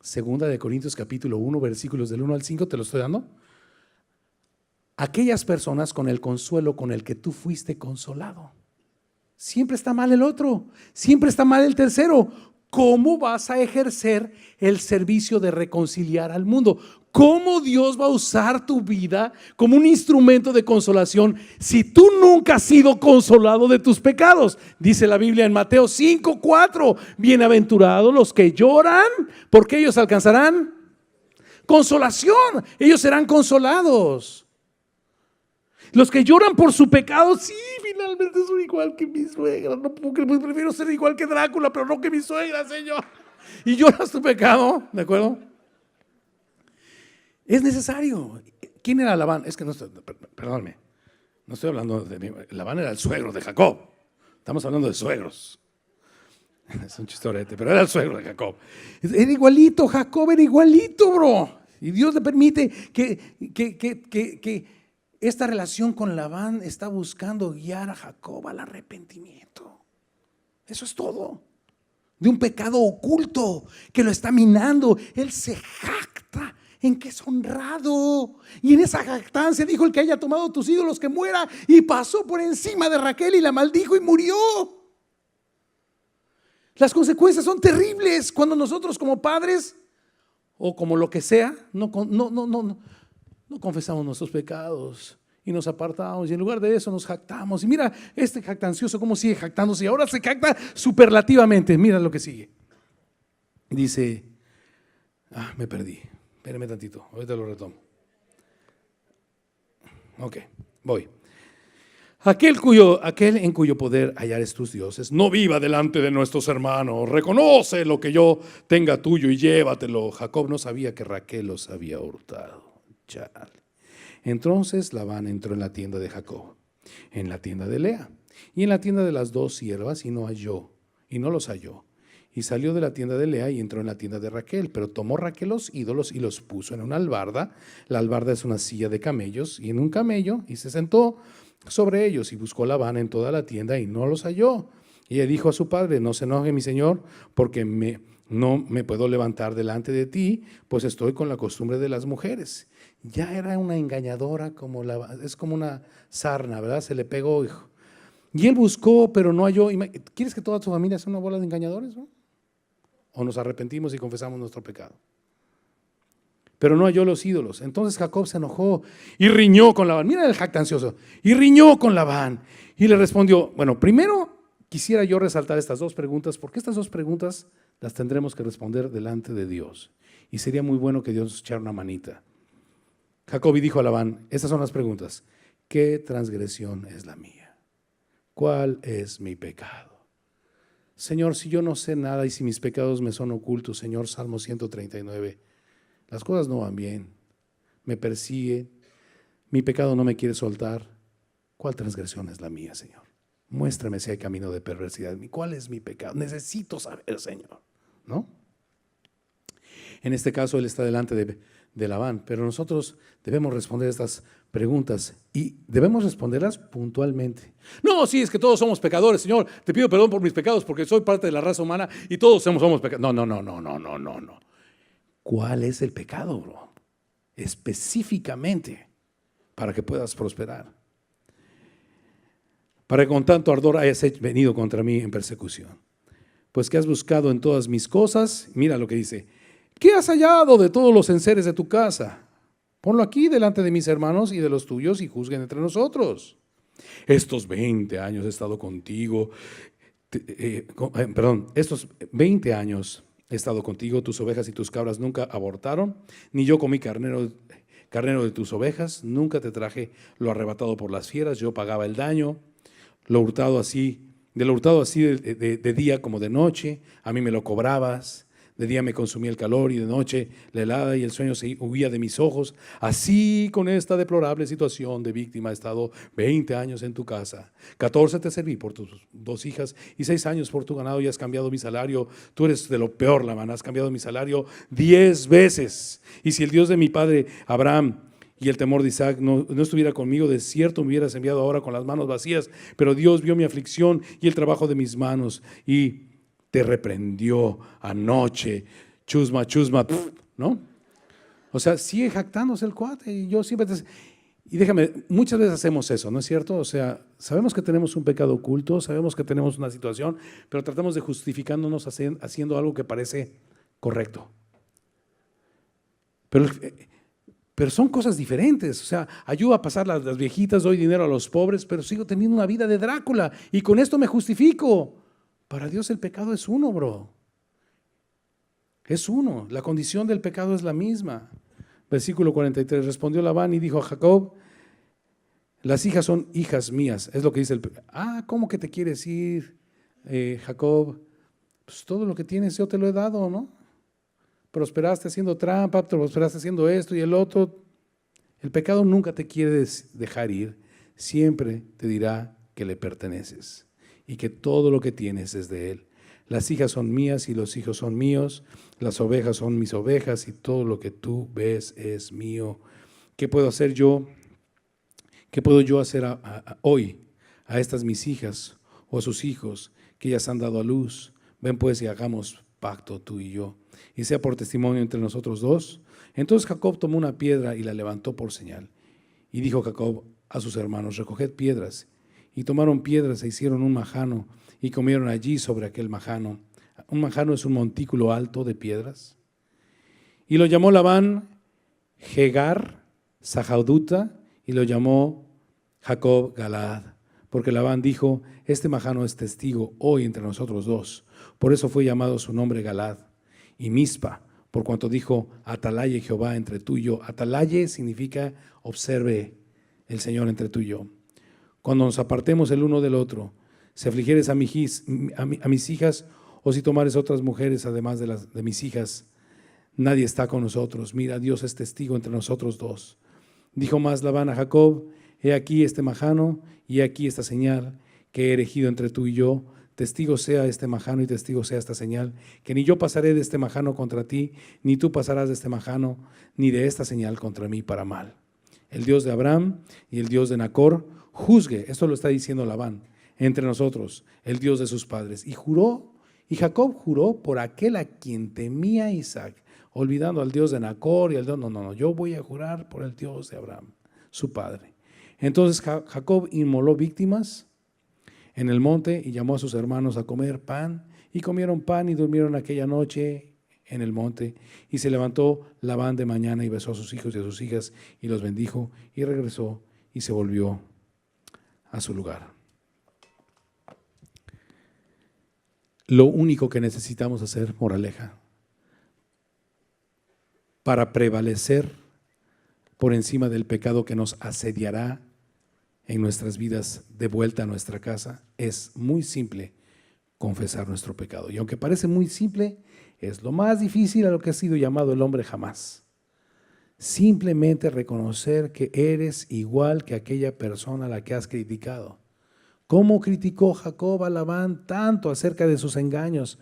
Segunda de Corintios capítulo 1, versículos del 1 al 5, te lo estoy dando. Aquellas personas con el consuelo con el que tú fuiste consolado. Siempre está mal el otro, siempre está mal el tercero. ¿Cómo vas a ejercer el servicio de reconciliar al mundo? ¿Cómo Dios va a usar tu vida como un instrumento de consolación si tú nunca has sido consolado de tus pecados? Dice la Biblia en Mateo 5:4, bienaventurados los que lloran, porque ellos alcanzarán consolación, ellos serán consolados. Los que lloran por su pecado, sí, finalmente son igual que mi suegra. No, porque prefiero ser igual que Drácula, pero no que mi suegra, Señor. Y lloras tu pecado, ¿de acuerdo? Es necesario. ¿Quién era Labán? Es que no estoy, perdóname, no estoy hablando de mí. Labán era el suegro de Jacob. Estamos hablando de suegros. Es un chistorete, pero era el suegro de Jacob. Era igualito, Jacob era igualito, bro. Y Dios le permite que esta relación con Labán está buscando guiar a Jacob al arrepentimiento. Eso es todo. De un pecado oculto que lo está minando. Él se jacta en que es honrado. Y en esa jactancia dijo: el que haya tomado tus ídolos que muera. Y pasó por encima de Raquel y la maldijo y murió. Las consecuencias son terribles cuando nosotros como padres o como lo que sea no confesamos nuestros pecados y nos apartamos, y en lugar de eso nos jactamos. Y mira este jactancioso cómo sigue jactándose, y ahora se jacta superlativamente. Mira lo que sigue. Dice, me perdí, espérame tantito, ahorita lo retomo. Ok, voy. Aquel en cuyo poder hallares tus dioses, no viva delante de nuestros hermanos. Reconoce lo que yo tenga tuyo y llévatelo. Jacob no sabía que Raquel los había hurtado. Chale. Entonces Labán entró en la tienda de Jacob, en la tienda de Lea y en la tienda de las dos siervas, y no los halló. Y salió de la tienda de Lea y entró en la tienda de Raquel, pero tomó Raquel los ídolos y los puso en una albarda. La albarda es una silla de camellos, y en un camello, y se sentó sobre ellos, y buscó Labán en toda la tienda y no los halló. Y ella dijo a su padre: no se enoje mi señor, porque no me puedo levantar delante de ti, pues estoy con la costumbre de las mujeres. Ya era una engañadora, es como una sarna, ¿verdad? Se le pegó, hijo. Y él buscó, pero no halló. ¿Quieres que toda tu familia sea una bola de engañadores, no? O nos arrepentimos y confesamos nuestro pecado. Pero no halló los ídolos. Entonces Jacob se enojó y riñó con Labán. Mira el jactancioso. Y riñó con Labán. Y le respondió: bueno, primero quisiera yo resaltar estas dos preguntas, porque estas dos preguntas las tendremos que responder delante de Dios. Y sería muy bueno que Dios nos echara una manita. Jacob dijo a Labán: estas son las preguntas. ¿Qué transgresión es la mía? ¿Cuál es mi pecado? Señor, si yo no sé nada y si mis pecados me son ocultos, Señor, Salmo 139, las cosas no van bien, me persigue, mi pecado no me quiere soltar. ¿Cuál transgresión es la mía, Señor? Muéstrame si hay camino de perversidad en mí. ¿Cuál es mi pecado? Necesito saber, Señor, ¿no? En este caso, él está delante de Labán, pero nosotros debemos responder estas preguntas y debemos responderlas puntualmente. No, sí, es que todos somos pecadores, Señor, te pido perdón por mis pecados porque soy parte de la raza humana y todos somos pecadores. No. ¿Cuál es el pecado, bro? Específicamente, para que puedas prosperar. Para que con tanto ardor hayas venido contra mí en persecución. Pues que has buscado en todas mis cosas, mira lo que dice: ¿qué has hallado de todos los enseres de tu casa? Ponlo aquí delante de mis hermanos y de los tuyos y juzguen entre nosotros. Estos 20 años he estado contigo, estos 20 años he estado contigo, tus ovejas y tus cabras nunca abortaron, ni yo comí carnero de tus ovejas, nunca te traje lo arrebatado por las fieras, yo pagaba el daño, de lo hurtado así de día como de noche, a mí me lo cobrabas. De día me consumía el calor y de noche la helada y el sueño se huía de mis ojos. Así, con esta deplorable situación de víctima he estado 20 años en tu casa. 14 te serví por tus 2 hijas y 6 años por tu ganado y has cambiado mi salario. Tú eres de lo peor, Labán, has cambiado mi salario 10 veces. Y si el Dios de mi padre Abraham y el temor de Isaac no estuviera conmigo, de cierto me hubieras enviado ahora con las manos vacías. Pero Dios vio mi aflicción y el trabajo de mis manos y te reprendió anoche, chusma, ¿no? O sea, sigue jactándose el cuate y yo siempre y déjame, muchas veces hacemos eso, ¿no es cierto? O sea, sabemos que tenemos un pecado oculto, sabemos que tenemos una situación, pero tratamos de justificándonos haciendo algo que parece correcto. Pero son cosas diferentes, o sea, ayudo a pasar las viejitas, doy dinero a los pobres, pero sigo teniendo una vida de Drácula y con esto me justifico. Para Dios el pecado es uno, bro. Es uno. La condición del pecado es la misma. Versículo 43. Respondió Labán y dijo a Jacob: las hijas son hijas mías. Es lo que dice el pecado. ¿Cómo que te quieres ir, Jacob? Pues todo lo que tienes yo te lo he dado, ¿no? Prosperaste haciendo trampa, prosperaste haciendo esto y el otro. El pecado nunca te quiere dejar ir. Siempre te dirá que le perteneces y que todo lo que tienes es de Él. Las hijas son mías y los hijos son míos, las ovejas son mis ovejas y todo lo que tú ves es mío. ¿Qué puedo hacer yo? ¿Qué puedo yo hacer hoy a estas mis hijas o a sus hijos que ellas han dado a luz? Ven pues y hagamos pacto tú y yo, y sea por testimonio entre nosotros dos. Entonces Jacob tomó una piedra y la levantó por señal. Y dijo Jacob a sus hermanos: recoged piedras. Y tomaron piedras e hicieron un majano y comieron allí sobre aquel majano. Un majano es un montículo alto de piedras. Y lo llamó Labán Jegar Sahauduta y lo llamó Jacob Galaad, porque Labán dijo: este majano es testigo hoy entre nosotros dos. Por eso fue llamado su nombre Galaad. Y Mizpa, por cuanto dijo: atalaye Jehová entre tú y yo. Atalaye significa observe el Señor entre tú y yo. Cuando nos apartemos el uno del otro, si afligieres a mis hijas, o si tomares otras mujeres además de mis hijas, nadie está con nosotros. Mira, Dios es testigo entre nosotros dos. Dijo más Labán a Jacob: he aquí este majano y he aquí esta señal que he erigido entre tú y yo. Testigo sea este majano y testigo sea esta señal, que ni yo pasaré de este majano contra ti, ni tú pasarás de este majano, ni de esta señal contra mí para mal. El Dios de Abraham y el Dios de Nacor juzgue, esto lo está diciendo Labán, entre nosotros, el Dios de sus padres. Y juró, y Jacob juró por aquel a quien temía Isaac, olvidando al Dios de Nacor y al Dios, no, yo voy a jurar por el Dios de Abraham, su padre. Entonces Jacob inmoló víctimas en el monte y llamó a sus hermanos a comer pan, y comieron pan y durmieron aquella noche en el monte. Y se levantó Labán de mañana y besó a sus hijos y a sus hijas y los bendijo, y regresó y se volvió a su lugar. Lo único que necesitamos hacer, moraleja, para prevalecer por encima del pecado que nos asediará en nuestras vidas de vuelta a nuestra casa, es muy simple: confesar nuestro pecado. Y aunque parece muy simple, es lo más difícil a lo que ha sido llamado el hombre jamás. Simplemente reconocer que eres igual que aquella persona a la que has criticado. ¿Cómo criticó Jacob a Labán tanto acerca de sus engaños?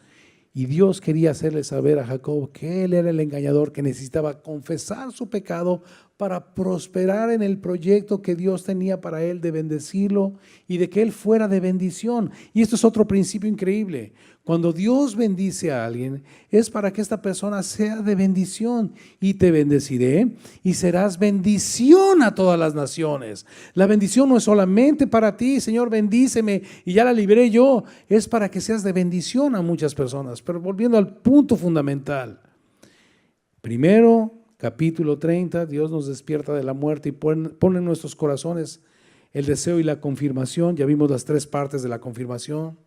Y Dios quería hacerle saber a Jacob que él era el engañador, que necesitaba confesar su pecado para prosperar en el proyecto que Dios tenía para él de bendecirlo y de que él fuera de bendición. Y esto es otro principio increíble. Cuando Dios bendice a alguien, es para que esta persona sea de bendición. Y te bendeciré y serás bendición a todas las naciones. La bendición no es solamente para ti, Señor, bendíceme y ya la libré yo. Es para que seas de bendición a muchas personas. Pero volviendo al punto fundamental. Primero, capítulo 30, Dios nos despierta de la muerte y pone en nuestros corazones el deseo y la confirmación. Ya vimos las 3 partes de la confirmación: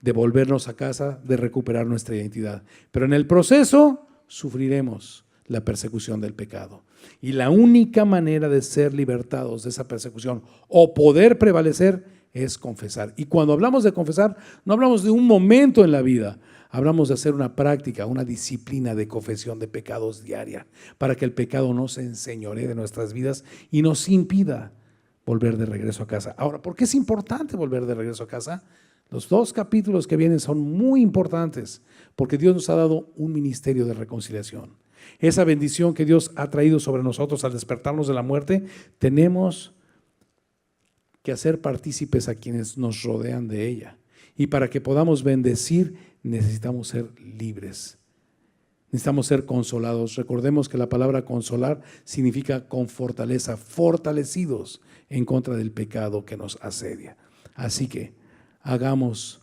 de volvernos a casa, de recuperar nuestra identidad. Pero en el proceso sufriremos la persecución del pecado. Y la única manera de ser libertados de esa persecución o poder prevalecer es confesar. Y cuando hablamos de confesar, no hablamos de un momento en la vida, hablamos de hacer una práctica, una disciplina de confesión de pecados diaria, para que el pecado no se enseñoree de nuestras vidas y nos impida volver de regreso a casa. Ahora, ¿por qué es importante volver de regreso a casa? Los 2 capítulos que vienen son muy importantes porque Dios nos ha dado un ministerio de reconciliación. Esa bendición que Dios ha traído sobre nosotros al despertarnos de la muerte, tenemos que hacer partícipes a quienes nos rodean de ella. Y para que podamos bendecir, necesitamos ser libres. Necesitamos ser consolados. Recordemos que la palabra consolar significa con fortaleza, fortalecidos en contra del pecado que nos asedia. Así que hagamos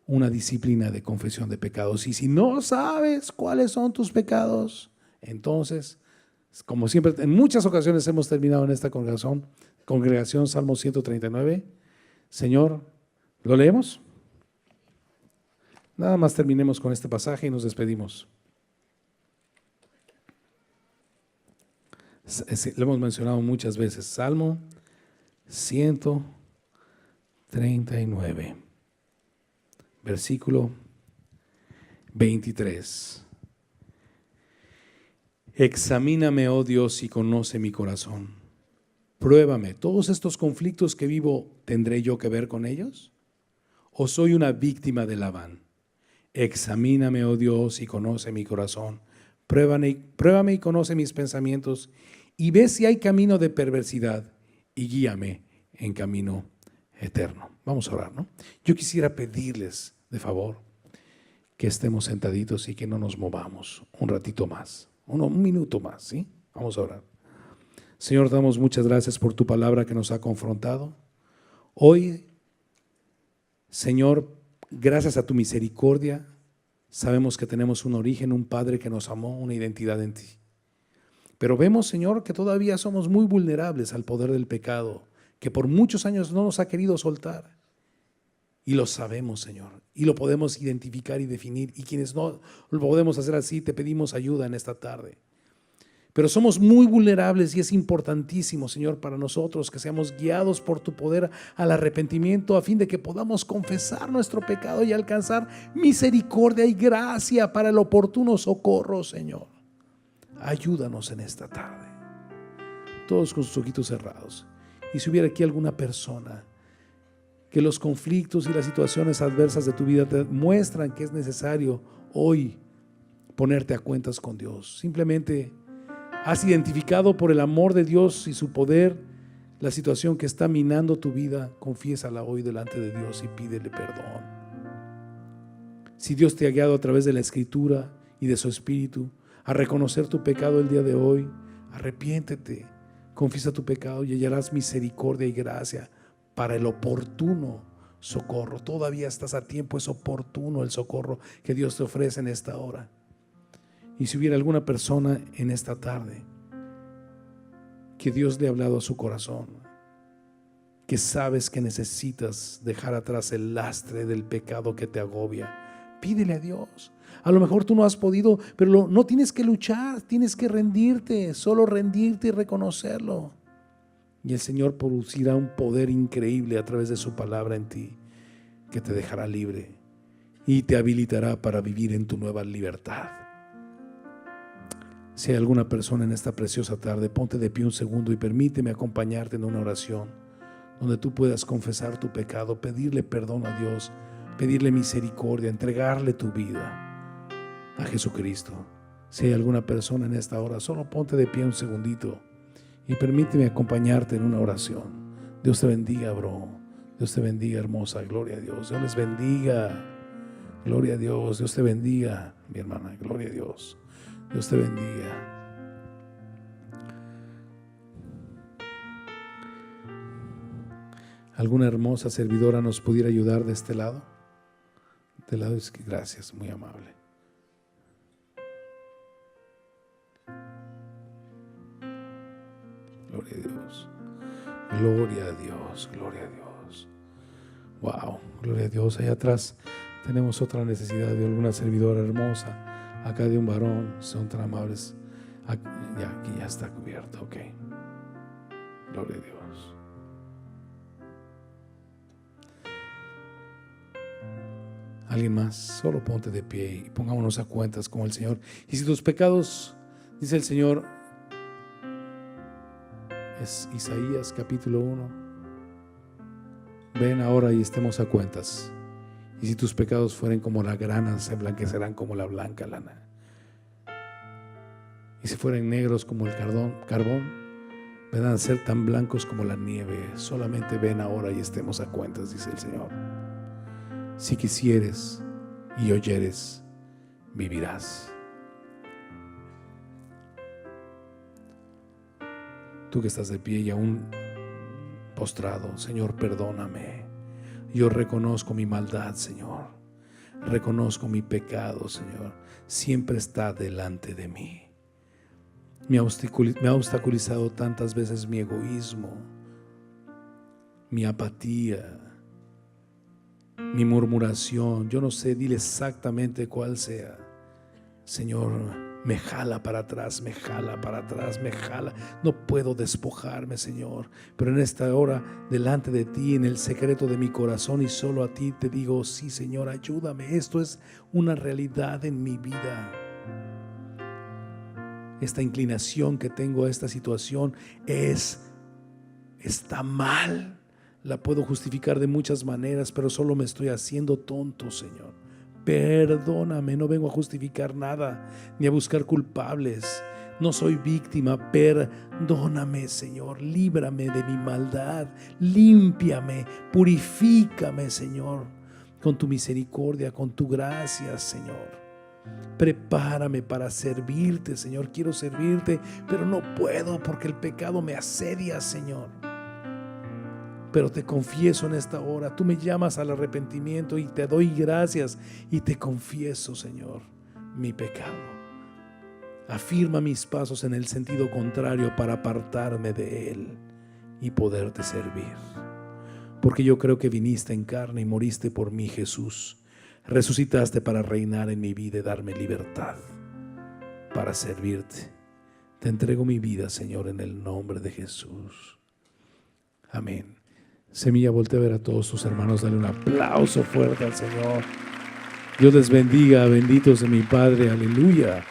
una disciplina de confesión de pecados. Y si no sabes cuáles son tus pecados, entonces, como siempre, en muchas ocasiones hemos terminado en esta congregación, Salmo 139. Señor, ¿lo leemos? Nada más terminemos con este pasaje y nos despedimos. Lo hemos mencionado muchas veces. Salmo 139. Versículo 23. Examíname, oh Dios, y conoce mi corazón. Pruébame, ¿todos estos conflictos que vivo, tendré yo que ver con ellos? ¿O soy una víctima de Labán? Examíname, oh Dios, y conoce mi corazón. Pruébame y conoce mis pensamientos, y ve si hay camino de perversidad, y guíame en camino eterno. Vamos a orar, ¿no? Yo quisiera pedirles de favor que estemos sentaditos y que no nos movamos un ratito más, un minuto más, ¿sí? Vamos a orar. Señor, damos muchas gracias por tu palabra que nos ha confrontado. Hoy, Señor, gracias a tu misericordia, sabemos que tenemos un origen, un Padre que nos amó, una identidad en ti. Pero vemos, Señor, que todavía somos muy vulnerables al poder del pecado, que por muchos años no nos ha querido soltar. Y lo sabemos, Señor, y lo podemos identificar y definir. Y quienes no lo podemos hacer así, te pedimos ayuda en esta tarde. Pero somos muy vulnerables y es importantísimo, Señor, para nosotros que seamos guiados por tu poder al arrepentimiento a fin de que podamos confesar nuestro pecado y alcanzar misericordia y gracia para el oportuno socorro, Señor. Ayúdanos en esta tarde. Todos con sus ojitos cerrados. Y si hubiera aquí alguna persona que los conflictos y las situaciones adversas de tu vida te muestran que es necesario hoy ponerte a cuentas con Dios. Simplemente has identificado por el amor de Dios y su poder la situación que está minando tu vida. Confiésala hoy delante de Dios y pídele perdón. Si Dios te ha guiado a través de la Escritura y de su Espíritu a reconocer tu pecado el día de hoy, arrepiéntete, confiesa tu pecado y hallarás misericordia y gracia para el oportuno socorro. Todavía estás a tiempo, es oportuno el socorro que Dios te ofrece en esta hora. Y si hubiera alguna persona en esta tarde que Dios le ha hablado a su corazón, que sabes que necesitas dejar atrás el lastre del pecado que te agobia, pídele a Dios. A lo mejor tú no has podido, pero no tienes que luchar, tienes que rendirte, solo rendirte y reconocerlo. Y el Señor producirá un poder increíble a través de su palabra en ti, que te dejará libre y te habilitará para vivir en tu nueva libertad. Si hay alguna persona en esta preciosa tarde, ponte de pie un segundo y permíteme acompañarte en una oración donde tú puedas confesar tu pecado, pedirle perdón a Dios, pedirle misericordia, entregarle tu vida a Jesucristo. Si hay alguna persona en esta hora, solo ponte de pie un segundito y permíteme acompañarte en una oración. Dios te bendiga, bro. Dios te bendiga, hermosa. Gloria a Dios. Dios les bendiga. Gloria a Dios. Dios te bendiga, mi hermana. Gloria a Dios. Dios te bendiga. ¿Alguna hermosa servidora nos pudiera ayudar de este lado? De lado es que gracias, muy amable. Gloria a Dios. Gloria a Dios. Gloria a Dios. Wow, gloria a Dios. Allá atrás tenemos otra necesidad de alguna servidora hermosa. Acá de un varón, son tan amables. Aquí ya está cubierto, ok. Gloria a Dios. ¿Alguien más? Solo ponte de pie y pongámonos a cuentas con el Señor. Y si tus pecados, dice el Señor, es Isaías capítulo 1, ven ahora y estemos a cuentas. Y si tus pecados fueren como la grana, se emblanquecerán como la blanca lana. Y si fueren negros como el carbón, vendrán a ser tan blancos como la nieve. Solamente ven ahora y estemos a cuentas, dice el Señor. Si quisieres y oyeres, vivirás. Tú que estás de pie y aún postrado, Señor, perdóname. Yo reconozco mi maldad, Señor. Reconozco mi pecado, Señor. Siempre está delante de mí. Me ha obstaculizado tantas veces mi egoísmo, mi apatía, mi murmuración. Yo no sé, dile exactamente cuál sea. Señor, me jala para atrás, me jala para atrás, me jala. No puedo despojarme, Señor. Pero en esta hora, delante de ti, en el secreto de mi corazón y solo a ti te digo, sí, Señor, ayúdame. Esto es una realidad en mi vida. Esta inclinación que tengo a esta situación está mal. La puedo justificar de muchas maneras, pero solo me estoy haciendo tonto, Señor. Perdóname, no vengo a justificar nada, ni a buscar culpables. No soy víctima, perdóname, Señor. Líbrame de mi maldad, límpiame, purifícame, Señor, con tu misericordia, con tu gracia, Señor. Prepárame para servirte, Señor. Quiero servirte, pero no puedo porque el pecado me asedia, Señor. Pero te confieso en esta hora, tú me llamas al arrepentimiento y te doy gracias y te confieso, Señor, mi pecado. Afirma mis pasos en el sentido contrario para apartarme de él y poderte servir. Porque yo creo que viniste en carne y moriste por mí, Jesús. Resucitaste para reinar en mi vida y darme libertad para servirte. Te entrego mi vida, Señor, en el nombre de Jesús. Amén. Semilla, voltea a ver a todos tus hermanos, dale un aplauso fuerte al Señor. Dios les bendiga, benditos de mi Padre, aleluya.